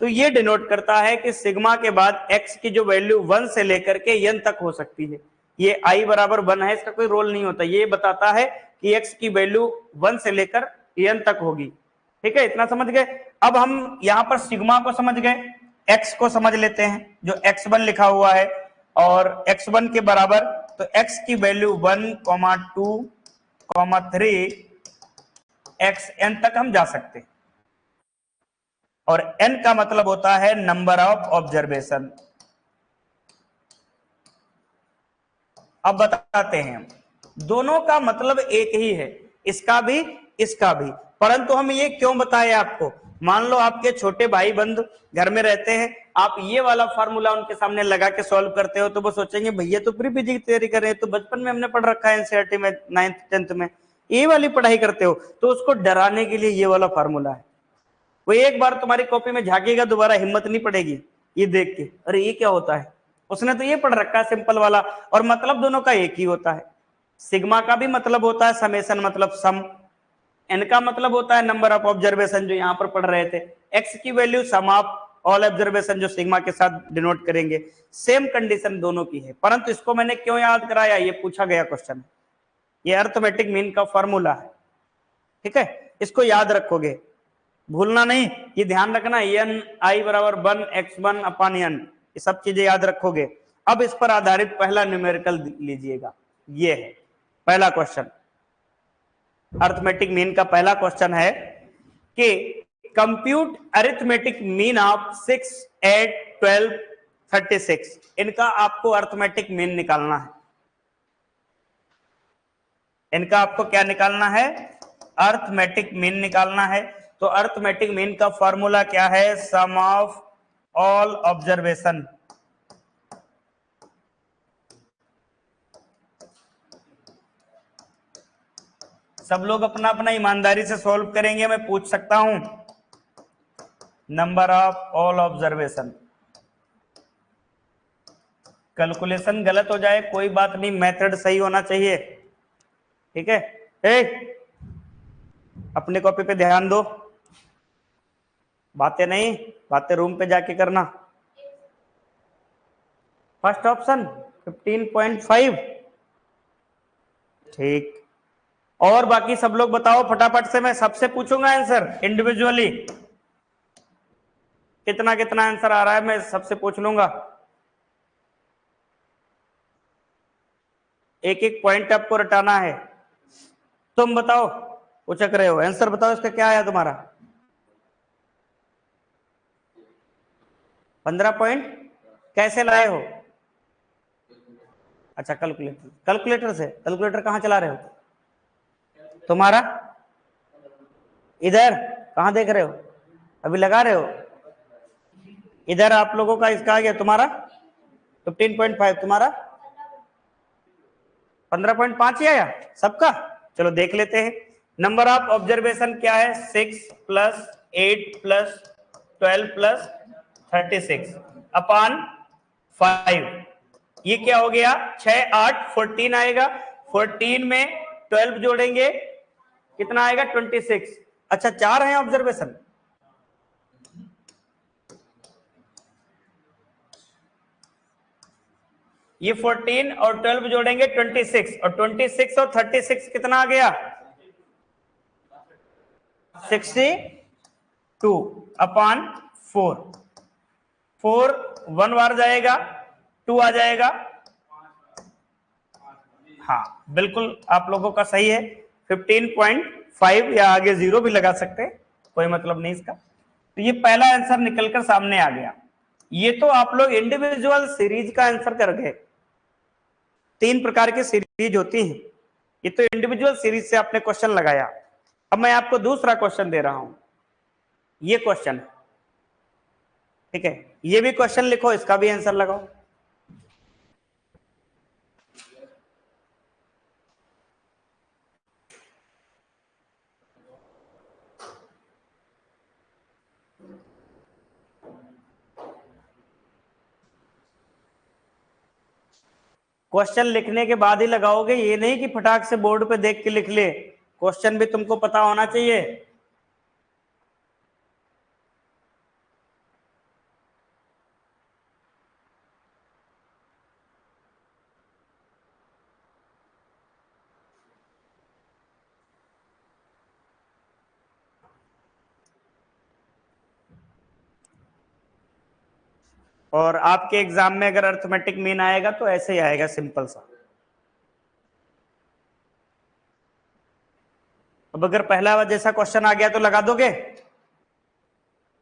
तो ये डिनोट करता है कि सिग्मा के बाद x की जो वैल्यू 1 से लेकर के n तक हो सकती है। ये i बराबर 1 है, इसका कोई रोल नहीं होता, ये बताता है कि x की वैल्यू 1 से लेकर n तक होगी, ठीक है। इतना समझ गए। अब हम यहां पर सिग्मा को समझ गए, x को समझ लेते हैं जो x1 लिखा हुआ है, और x1 के बराबर, तो x की वैल्यू 1, 2, 3 xn तक हम जा सकते हैं, और n का मतलब होता है नंबर ऑफ ऑब्जर्वेशन। अब बताते हैं, दोनों का मतलब एक ही है, इसका भी इसका भी, परंतु हम ये क्यों बताए आपको, मान लो आपके छोटे भाई बंधु घर में रहते हैं, आप ये वाला फार्मूला उनके सामने लगा के सॉल्व करते हो तो वो सोचेंगे भैया तो प्री पीजी की तैयारी कर रहे हैं, तो बचपन में हमने पढ़ रखा है एनसीईआरटी में 9th 10th में, ये वाली पढ़ाई करते हो, तो उसको डराने के लिए ये वाला फार्मूला है। वो एक बार तुम्हारी कॉपी में झांकेगा, दोबारा हिम्मत नहीं पड़ेगी ये देख के, अरे ये क्या होता है, उसने तो ये पढ़ रखा है सिंपल वाला, और मतलब दोनों का एक ही होता है। सिग्मा का भी मतलब होता है समेशन, मतलब सम, एन का मतलब होता है नंबर ऑफ ऑब्जर्वेशन जो यहां पर पढ़ रहे थे, एक्स की value sum of all observation जो सिग्मा के साथ डिनोट करेंगे, सेम कंडीशन दोनों की है। परंतु इसको मैंने क्यों याद कराया, ये पूछा गया क्वेश्चन, ये अर्थमेटिक मीन का फॉर्मूला है, ठीक है, इसको याद रखोगे, भूलना नहीं, ये ध्यान रखना, एन आई बराबर 1 x1 अपॉन n, ये सब चीजें याद रखोगे। अब इस पर आधारित पहला न्यूमेरिकल लीजिएगा, ये है पहला क्वेश्चन। अरिथमेटिक मीन का पहला क्वेश्चन है कि कंप्यूट अरिथमेटिक मीन ऑफ 6, 8, 12, 36। इनका आपको अरिथमेटिक मीन निकालना है। इनका आपको क्या निकालना है? अरिथमेटिक मीन निकालना है। तो अरिथमेटिक मीन का फॉर्मूला क्या है? Sum of all observation. सब लोग अपना अपना ईमानदारी से सॉल्व करेंगे, मैं पूछ सकता हूं। Number of all observation. Calculation गलत हो जाए कोई बात नहीं, मेथड सही होना चाहिए, ठीक है। अपने कॉपी पे ध्यान दो, बातें नहीं, बातें रूम पे जाके करना। फर्स्ट ऑप्शन 15.5, ठीक। और बाकी सब लोग बताओ फटाफट से, मैं सबसे पूछूंगा आंसर इंडिविजुअली। कितना कितना आंसर आ रहा है मैं सबसे पूछ लूंगा। एक एक पॉइंट आपको रटाना है। तुम बताओ, उचक रहे हो, आंसर बताओ इसका क्या आया तुम्हारा? 15 पॉइंट कैसे लाए हो? अच्छा कैलकुलेटर, कैलकुलेटर से। कैलकुलेटर कहां चला रहे हो तुम्हारा? इधर कहां देख रहे हो? अभी लगा रहे हो इधर? आप लोगों का इसका आ गया तुम्हारा 15.5, तुम्हारा 15.5 ही आया सबका। चलो देख लेते हैं। नंबर ऑफ ऑब्जर्वेशन क्या है? 6 + 8 + 12 + 36 अपॉन 5। ये क्या हो गया? 6, 8, 14 आएगा। 14 में 12 जोड़ेंगे कितना आएगा? 26। अच्छा 4 है ऑब्जर्वेशन। ये 14 और 12 जोड़ेंगे 26, और 26 और 36 कितना आ गया? 62 अपॉन 4। 4 1 बार जाएगा, 2 आ जाएगा। हाँ बिल्कुल आप लोगों का सही है, 15.5 या आगे 0 भी लगा सकते हैं, कोई मतलब नहीं इसका। तो ये पहला आंसर निकलकर सामने आ गया। ये तो आप लोग इंडिविजुअल सीरीज का आंसर कर गए। 3 प्रकार की सीरीज होती हैं, ये तो इंडिविजुअल सीरीज से आपने क्वेश्चन लगाया। अब मैं आपको दूसरा क्वेश्चन दे रहा हूं, ये क्वेश्चन, ठीक है। ये भी क्वेश्चन लिखो, इसका भी आंसर लगाओ। क्वेश्चन लिखने के बाद ही लगाओगे, ये नहीं कि फटाक से बोर्ड पे देख के लिख ले। क्वेश्चन भी तुमको पता होना चाहिए। और आपके एग्जाम में अगर अरिथमेटिक मीन आएगा तो ऐसे ही आएगा, सिंपल सा। अब अगर पहला जैसा क्वेश्चन आ गया तो लगा दोगे?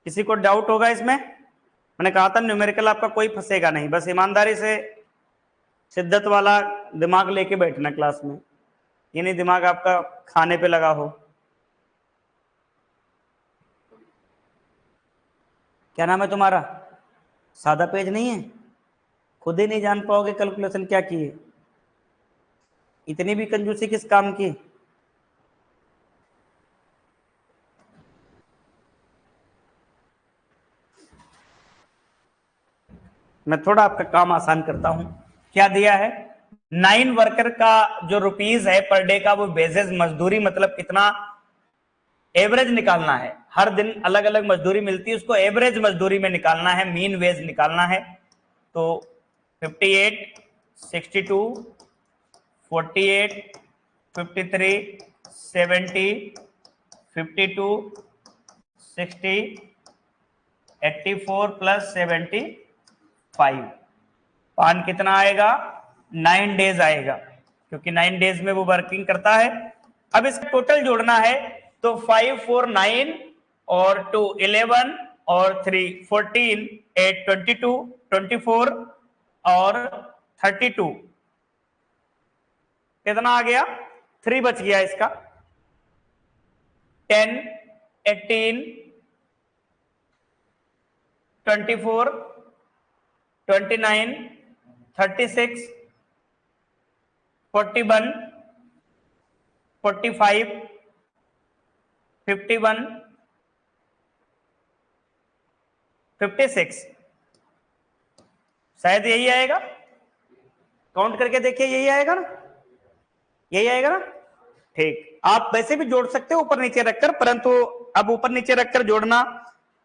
किसी को डाउट होगा इसमें? मैंने कहा था न्यूमेरिकल आपका कोई फंसेगा नहीं, बस ईमानदारी से शिद्दत वाला दिमाग लेके बैठना क्लास में, ये नहीं दिमाग आपका खाने पे लगा हो। क्या नाम है तुम्हारा? सादा पेज नहीं है? खुद ही नहीं जान पाओगे कैलकुलेशन क्या की है? इतनी भी कंजूसी किस काम की? मैं थोड़ा आपका काम आसान करता हूं। क्या दिया है? 9 वर्कर का जो रुपीस है पर डे का, वो बेसिस मजदूरी, मतलब कितना एवरेज निकालना है। हर दिन अलग अलग मजदूरी मिलती है, उसको एवरेज मजदूरी में निकालना है, मीन वेज निकालना है। तो 58, 62, 48, 53, 70, 52, 60, 84 + 75। पान कितना आएगा? 9 डेज आएगा। क्योंकि 9 डेज में वो वर्किंग करता है। अब इसका टोटल जोड़ना है तो 5 4 9 और 2 11 और 3 14 8 22 24 और 32 कितना आ गया? 3 बच गया इसका। 10 18 24 29 36 41 45 51 56 शायद यही आएगा। काउंट करके देखिए, यही आएगा ना, यही आएगा ना। ठीक, आप वैसे भी जोड़ सकते हो ऊपर नीचे रखकर, परंतु अब ऊपर नीचे रखकर जोड़ना,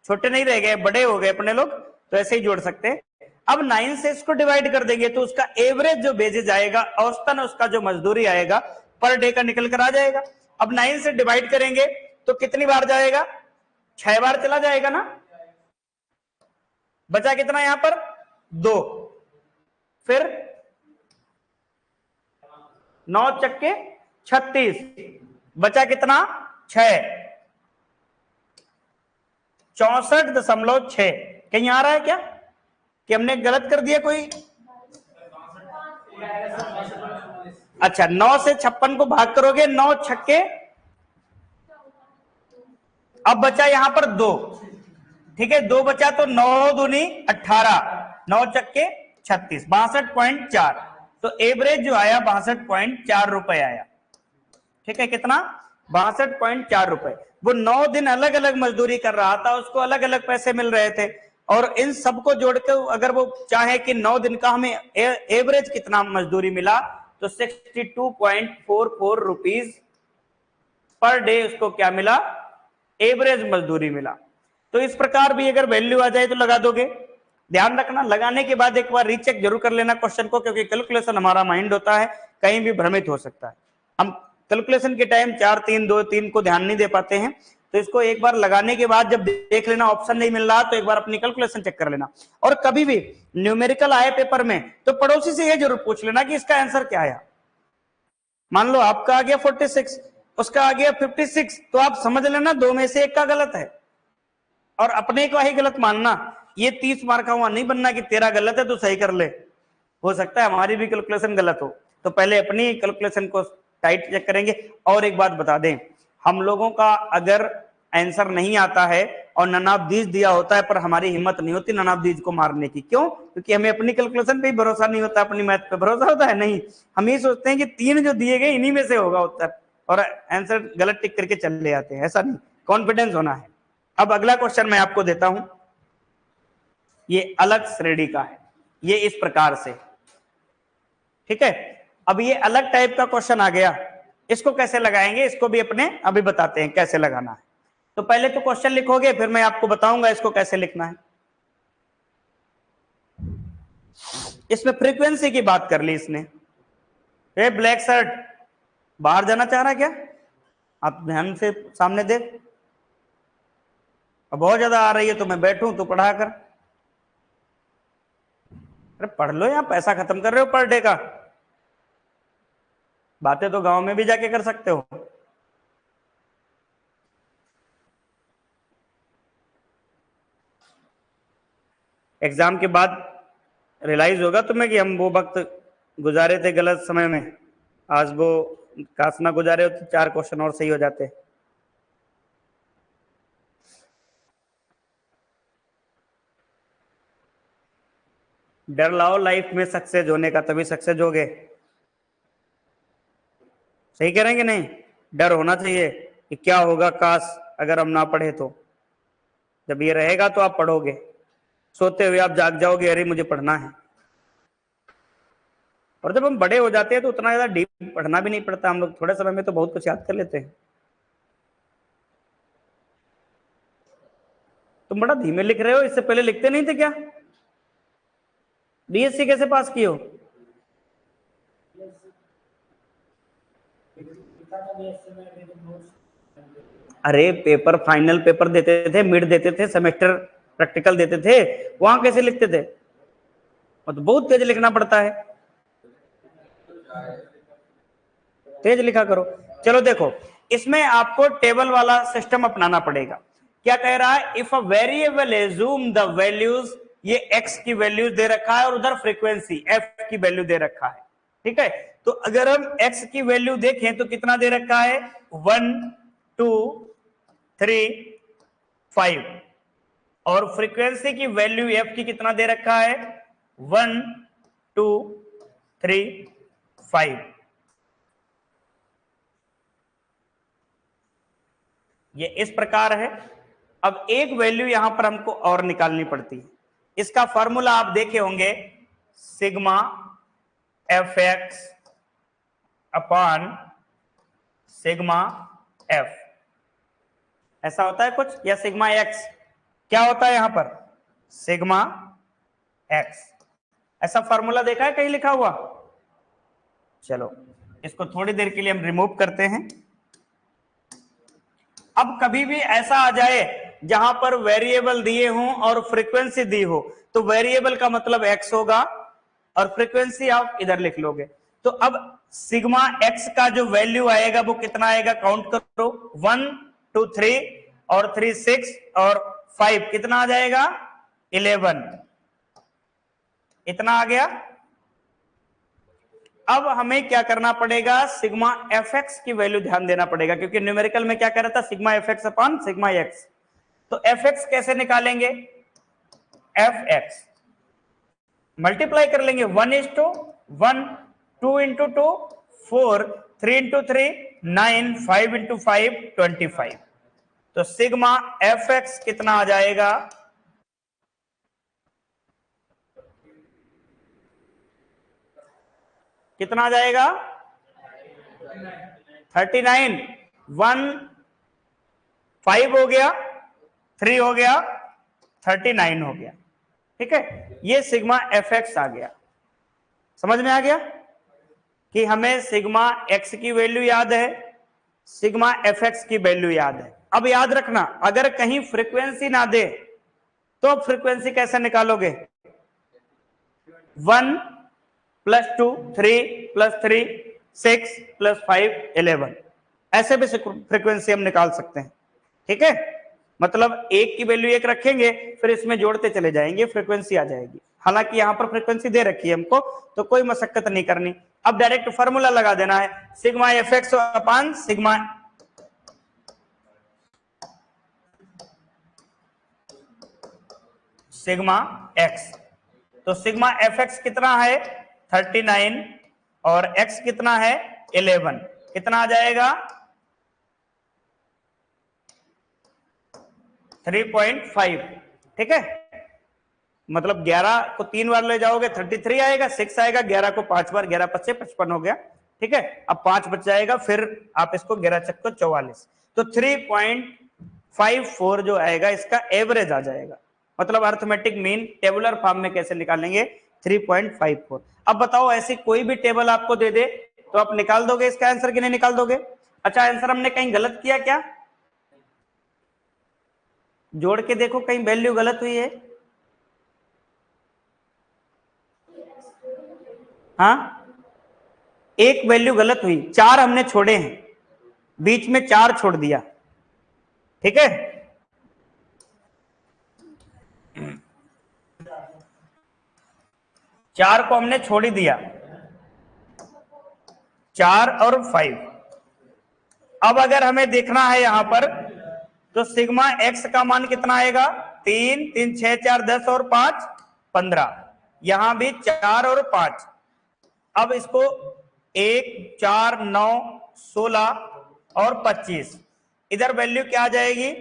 छोटे नहीं रह गए, बड़े हो गए अपने लोग, तो ऐसे ही जोड़ सकते हैं। अब 9 से इसको डिवाइड कर देंगे तो उसका एवरेज जो बेसिस आएगा, औसतन उसका जो मजदूरी आएगा पर डे का निकल कर आ जाएगा। अब 9 से डिवाइड करेंगे तो कितनी बार जाएगा? 6 बार चला जाएगा ना। बचा कितना यहां पर? 2। फिर 9 चक्के 36, बचा कितना? 6। 64.6 कहीं आ रहा है क्या कि हमने गलत कर दिया कोई? अच्छा, 9 से 56 को भाग करोगे, 9 छक्के, अब बचा यहां पर 2, ठीक है, 2 बचा तो 9 दूनी 18, 9 चक्के 36, 62.4। तो एवरेज जो आया 62.4 रुपए आया। ठीक है, कितना? 62.4 रुपए। वो 9 दिन अलग अलग मजदूरी कर रहा था, उसको अलग अलग पैसे मिल रहे थे, और इन सबको जोड़कर अगर वो चाहे कि 9 दिन का हमें एवरेज कितना मजदूरी मिला, तो 62.44 रुपीज पर डे उसको क्या मिला? एवरेज मजदूरी मिला। तो इस प्रकार भी अगर वैल्यू आ जाए तो लगा दोगे। ध्यान रखना, लगाने के बाद एक बार रीचेक जरूर कर लेना क्वेश्चन को, क्योंकि कैलकुलेशन हमारा माइंड होता है, कहीं भी भ्रमित हो सकता है। हम कैलकुलेशन के टाइम 4 3 2 3 को ध्यान नहीं दे पाते हैं, तो इसको एक बार लगाने के बाद जब देख लेना ऑप्शन नहीं मिल रहा तो एक बार अपनी कैलकुलेशन चेक कर लेना। और कभी भी न्यूमेरिकल आए पेपर में तो पड़ोसी से यह जरूर पूछ लेना कि इसका आंसर क्या आया। मान लो आपका आ गया 46, उसका आ गया 56, तो आप समझ लेना 2 में से 1 का गलत है, और अपने को ही गलत मानना। ये 30 मार्क का हुआ नहीं बनना कि तेरा गलत है तो सही कर ले। हो सकता है हमारी भी कैलकुलेशन गलत हो, तो पहले अपनी कैलकुलेशन को टाइट चेक करेंगे। और एक बात बता दें, हम लोगों का अगर आंसर नहीं आता है और ननाबदीज दिया होता है, पर हमारी हिम्मत नहीं होती ननाबदीज को मारने की। क्यों? क्योंकि हमें अपनी कैलकुलेशन पे भरोसा नहीं होता, अपनी मैथ पे भरोसा होता है नहीं। हम ये सोचते हैं कि 3 जो दिए गए इन्हीं में से होगा उत्तर, और आंसर गलत टिक करके चले आते हैं। ऐसा नहीं, कॉन्फिडेंस होना है। अब अगला क्वेश्चन मैं आपको देता हूं, ये अलग श्रेणी का है, ये इस प्रकार से। ठीक है, अब ये अलग टाइप का क्वेश्चन आ गया, इसको कैसे लगाएंगे इसको भी अपने अभी बताते हैं कैसे लगाना है। तो पहले तो क्वेश्चन लिखोगे, फिर मैं आपको बताऊंगा इसको कैसे लिखना है। इसमें फ्रीक्वेंसी की बात कर ली इसने। ये ब्लैक शर्ट बाहर जाना चाह रहा है क्या? आप ध्यान से सामने देख, अब बहुत ज्यादा आ रही है तो मैं बैठूं तो पढ़ा कर। अरे पढ़ लो, यहां पैसा खत्म कर रहे हो पर डे का। बातें तो गांव में भी जाके कर सकते हो। एग्जाम के बाद रियलाइज होगा तुम्हें कि हम वो वक्त गुजारे थे गलत समय में, आज वो काश ना गुजारे हो तो 4 क्वेश्चन और सही हो जाते। डर लाओ लाइफ में सक्सेस होने का, तभी सक्सेस होगे। सही कह रहे हैं कि नहीं? डर होना चाहिए कि क्या होगा काश अगर हम ना पढ़े तो। जब ये रहेगा तो आप पढ़ोगे, सोते हुए आप जाग जाओगे, अरे मुझे पढ़ना है। और जब हम बड़े हो जाते हैं तो उतना ज्यादा डीप पढ़ना भी नहीं पड़ता, हम लोग थोड़े समय में तो बहुत कुछ याद कर लेते हैं। तुम बड़ा धीमे लिख रहे हो, इससे पहले लिखते नहीं थे क्या? बीएससी कैसे पास की हो? अरे पेपर, फाइनल पेपर देते थे, मिड देते थे, सेमेस्टर प्रैक्टिकल देते थे, वहां कैसे लिखते थे? और तो बहुत तेज लिखना पड़ता है। तेज लिखा करो। चलो देखो, इसमें आपको टेबल वाला सिस्टम अपनाना पड़ेगा। क्या कह रहा है, if a variable assume the values, ये एक्स की वैल्यूज दे रखा है और उधर फ्रीक्वेंसी एफ की वैल्यू दे रखा है, ठीक है। तो अगर हम एक्स की वैल्यू देखें तो कितना दे रखा है, 1 2 3 5, और फ्रीक्वेंसी की वैल्यू एफ की कितना दे रखा है, 1 2 3 5। ये इस प्रकार है। अब एक वैल्यू यहां पर हमको और निकालनी पड़ती है। इसका फॉर्मूला आप देखे होंगे, sigma F x upon sigma F, ऐसा होता है कुछ, या सिग्मा एक्स, क्या होता है यहां पर, सिग्मा एक्स। ऐसा फॉर्मूला देखा है कहीं लिखा हुआ? चलो इसको थोड़ी देर के लिए हम रिमूव करते हैं। अब कभी भी ऐसा आ जाए जहां पर वेरिएबल दिए हों और फ्रीक्वेंसी दी हो, तो वेरिएबल का मतलब एक्स होगा और फ्रीक्वेंसी आप इधर लिख लोगे। तो अब सिग्मा एक्स का जो वैल्यू आएगा वो कितना आएगा, काउंट करो, 1 2 3 और 3 6 और 5, कितना आ जाएगा, 11, इतना आ गया। अब हमें क्या करना पड़ेगा, सिग्मा एफ एक्स की वैल्यू ध्यान देना पड़ेगा, क्योंकि न्यूमेरिकल में क्या कह रहा था, sigma F x upon sigma x. तो एफ एक्स कैसे निकालेंगे, एफ एक्स मल्टीप्लाई कर लेंगे, 1:1, 2:2 4, 3:3 9, 5:5 25। तो सिग्मा एफ एक्स कितना आ जाएगा, कितना आ जाएगा, 39। 1 5 हो गया, 3 हो गया, 39 हो गया, ठीक है। ये सिग्मा एफ एक्स आ गया। समझ में आ गया कि हमें सिग्मा एक्स की वैल्यू याद है, सिग्मा एफ एक्स की वैल्यू याद है। अब याद रखना, अगर कहीं फ्रीक्वेंसी ना दे तो फ्रीक्वेंसी कैसे निकालोगे, 1 + 2 3 + 3 6 + 5 11, ऐसे भी फ्रीक्वेंसी हम निकाल सकते हैं, ठीक है। मतलब एक की वैल्यू एक रखेंगे, फिर इसमें जोड़ते चले जाएंगे, फ्रीक्वेंसी आ जाएगी। हालांकि यहां पर फ्रीक्वेंसी दे रखी है हमको, तो कोई मशक्कत नहीं करनी। अब डायरेक्ट फॉर्मूला लगा देना है, sigma F x upon sigma x. तो सिग्मा एफ एक्स कितना है, 39, और एक्स कितना है, 11, कितना आ जाएगा, 3.5, ठीक है। मतलब 11 को 3 बार ले जाओगे 33 आएगा, 6 आएगा, 11 को 5 बार, 11 5 55 हो गया, ठीक है। अब 5 बच जाएगा, फिर आप इसको 11 चक्को 44, तो 3.54 जो आएगा इसका एवरेज आ जाएगा। मतलब अर्थमेटिक मीन टेबुलर फॉर्म में कैसे निकालेंगे, 3.54। अब बताओ ऐसी कोई भी टेबल आपको दे दे तो आप निकाल दोगे इसका आंसर कि नहीं निकाल दोगे? अच्छा, आंसर हमने कहीं गलत किया क्या, जोड़ के देखो कहीं वैल्यू गलत हुई है। हाँ, एक वैल्यू गलत हुई, 4 हमने छोड़े हैं, बीच में 4 छोड़ दिया, ठीक है। चार को हमने छोड़ ही दिया, 4 और 5। अब अगर हमें देखना है यहां पर, तो सिग्मा एक्स का मान कितना आएगा, 3 3 6 4 10 और 5 15, यहां भी 4 और 5। अब इसको 1 4 9 16 और 25, इधर वैल्यू क्या आ जाएगी,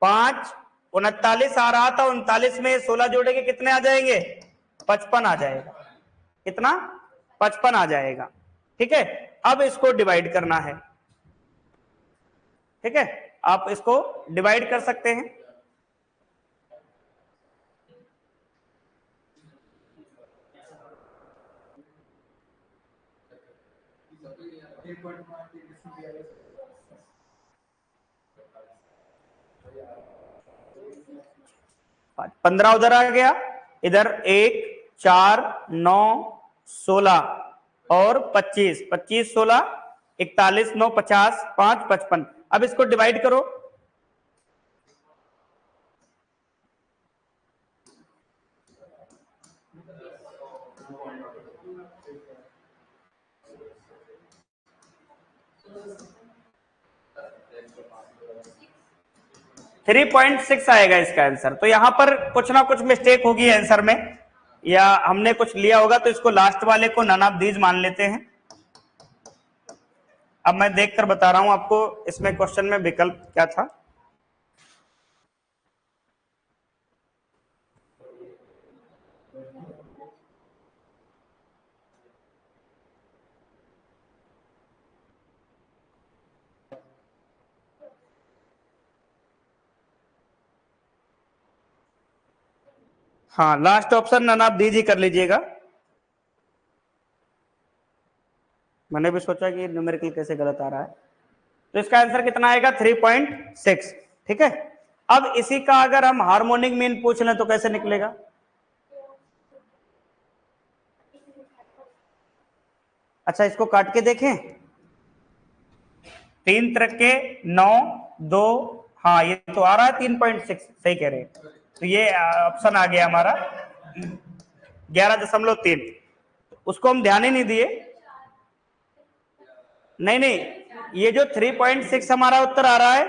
5 39 आ रहा था, 39 में 16 जोड़ेंगे कितने आ जाएंगे, 55 आ जाएगा, कितना, 55 आ जाएगा, ठीक है। अब इसको डिवाइड करना है, ठीक है, आप इसको डिवाइड कर सकते हैं। पंद्रह उधर आ गया, इधर 1 4 9 16 और 25, 25 16 41, 9, 50, 5, 55। अब इसको डिवाइड करो। थ्री 3.6 आएगा इसका आंसर। तो यहां पर कुछ ना कुछ मिस्टेक होगी आंसर में, या हमने कुछ लिया होगा, तो इसको लास्ट वाले को नन ऑफ दीज मान लेते हैं। अब मैं देखकर बता रहा हूं आपको इसमें क्वेश्चन में विकल्प क्या था। हाँ, last option none of these ही कर लीजिएगा। मैंने भी सोचा कि न्यूमेरिकल कैसे गलत आ रहा है। तो इसका आंसर कितना आएगा? 3.6। ठीक है। अब इसी का अगर हम हार्मोनिक मीन पूछ लें तो कैसे निकलेगा? अच्छा, इसको काट के देखें। 3 त्रिके 9, 2, हाँ ये तो आ रहा है 3.6, सही कह रहे हैं। तो ये ऑप्शन आ गया हमारा 11.3। उसको हम ध्यान ही नहीं दिए। नहीं नहीं, ये जो 3.6 हमारा उत्तर आ रहा है,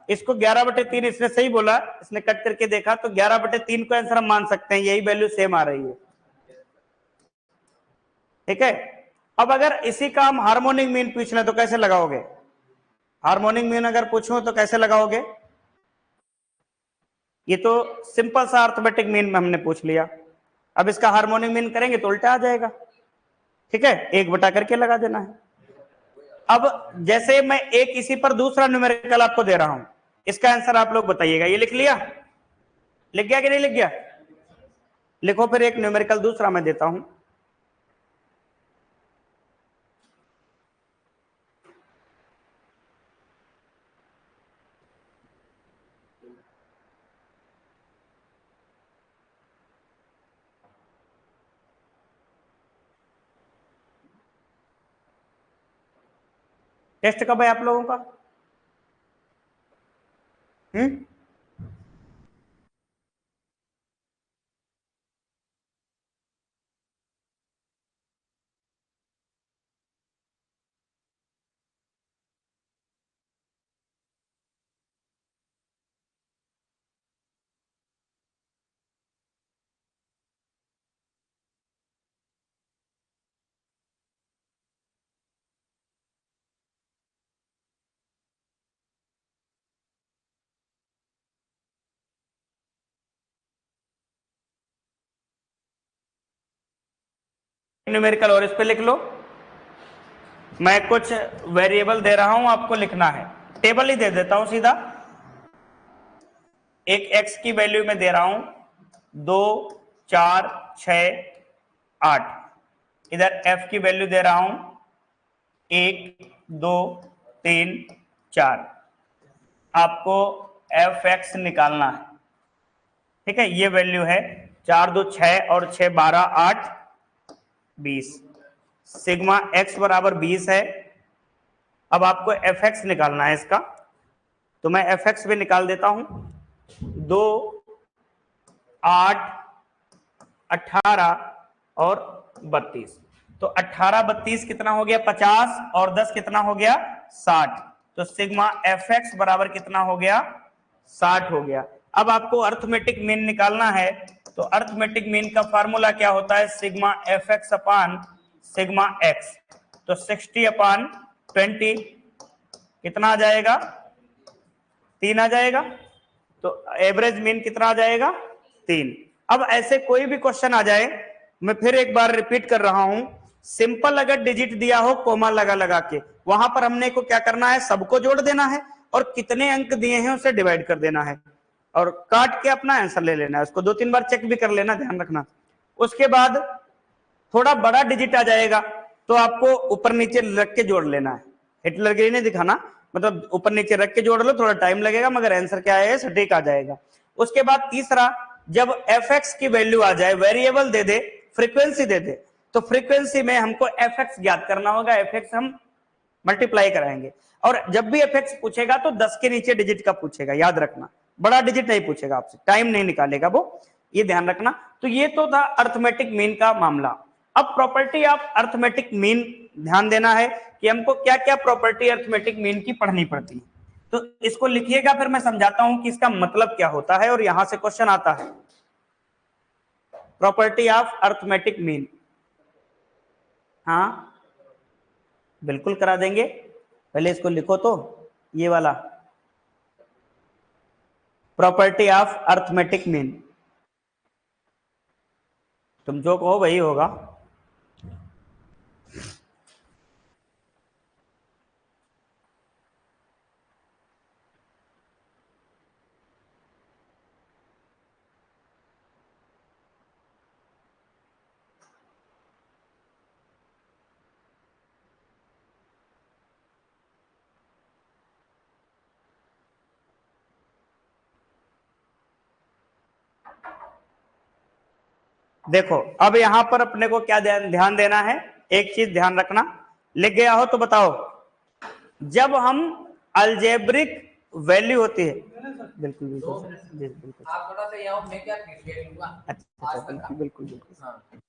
इसको 11/3, इसने सही बोला, इसने कट करके देखा तो 11/3 को आंसर हम मान सकते हैं, यही वैल्यू सेम आ रही है। ठीक है। अब अगर इसी का हम हार्मोनिक मीन पूछ लें तो कैसे लगाओगे? हार्मोनिक मीन अगर पूछूं तो कैसे लगाओगे? ये तो सिंपल सा अर्थमेटिक मीन में हमने पूछ लिया। अब इसका हार्मोनिक मीन करेंगे तो उल्टा आ जाएगा। ठीक है, 1 बटा करके लगा देना है। अब जैसे मैं एक इसी पर दूसरा न्यूमेरिकल आपको दे रहा हूं, इसका आंसर आप लोग बताइएगा। ये लिख लिया? लिख गया कि नहीं लिख गया? लिखो फिर एक न्यूमेरिकल दूसरा मैं देता हूं। टेस्ट कब है आप लोगों का? न्यूमेरिकल और इस पे लिख लो। मैं कुछ वेरिएबल दे रहा हूं, आपको लिखना है। टेबल ही दे देता हूं सीधा। एक x की वैल्यू में दे रहा हूं 2, 4, 6, 8। इधर f की वैल्यू दे रहा हूं 1, 2, 3, 4। आपको fx निकालना है। ठीक है, ये वैल्यू है 4, 2, 6 और 6, 12, 8, 20। सिग्मा x बराबर 20 है। अब आपको fx निकालना है इसका, तो मैं fx भी निकाल देता हूं। 2, 8, 18 और 32। तो 18, 32 कितना हो गया? 50 और 10 कितना हो गया? 60। तो सिग्मा fx बराबर कितना हो गया? 60 हो गया। अब आपको अर्थमेटिक मीन निकालना है, तो अर्थमेटिक मीन का फार्मूला क्या होता है? सिग्मा fx अपान सिग्मा x। तो 60/20 कितना आ जाएगा? 3 आ जाएगा। तो एवरेज मीन कितना आ जाएगा? 3। अब ऐसे कोई भी क्वेश्चन आ जाए, मैं फिर एक बार रिपीट कर रहा हूं, सिंपल अगर डिजिट दिया हो कोमा लगा लगा के, वहां पर हमने को क्या करना है? सबको जोड़ देना है और कितने अंक दिए हैं उसे डिवाइड कर देना है और काट के अपना आंसर ले लेना है। उसको 2-3 बार चेक भी कर लेना, ध्यान रखना। उसके बाद थोड़ा बड़ा डिजिट आ जाएगा तो आपको ऊपर नीचे रख के जोड़ लेना है। हिटलरगिरी नहीं दिखाना, मतलब ऊपर नीचे रख के जोड़ लो, थोड़ा टाइम लगेगा मगर आंसर क्या है? सटीक आ जाएगा। उसके बाद तीसरा, जब fx की वैल्यू आ जाए, वेरिएबल दे दे, फ्रीक्वेंसी दे दे, तो फ्रीक्वेंसी में हमको fx ज्ञात करना होगा। fx हम मल्टीप्लाई कराएंगे। और जब भी एफ पूछेगा तो 10 के नीचे डिजिट का पूछेगा, याद रखना, बड़ा डिजिट नहीं पूछेगा आपसे, टाइम नहीं निकालेगा वो, ये ध्यान रखना। तो ये तो था अर्थमेटिक मीन का मामला। अब प्रॉपर्टी ऑफ अर्थमेटिक मीन ध्यान देना है कि हमको क्या क्या प्रॉपर्टी अर्थमेटिक मीन की पढ़नी पड़ती है। तो इसको लिखिएगा, फिर मैं समझाता हूं कि इसका मतलब क्या होता है और यहां से क्वेश्चन आता है। प्रॉपर्टी ऑफ अर्थमेटिक मीन, हाँ बिल्कुल करा देंगे, पहले इसको लिखो तो, ये वाला प्रॉपर्टी ऑफ अर्थमेटिक मीन, तुम जो कहो वही होगा। देखो अब यहां पर अपने को क्या ध्यान देना है, एक चीज ध्यान रखना, लिख गया हो तो बताओ। जब हम अलजेब्रिक वैल्यू होती है, बिल्कुल बिल्कुल बिल्कुल, आप थोड़ा सा यहाँ मैं क्या अच्छा बिल्कुल बिल्कुल बिल्कुल।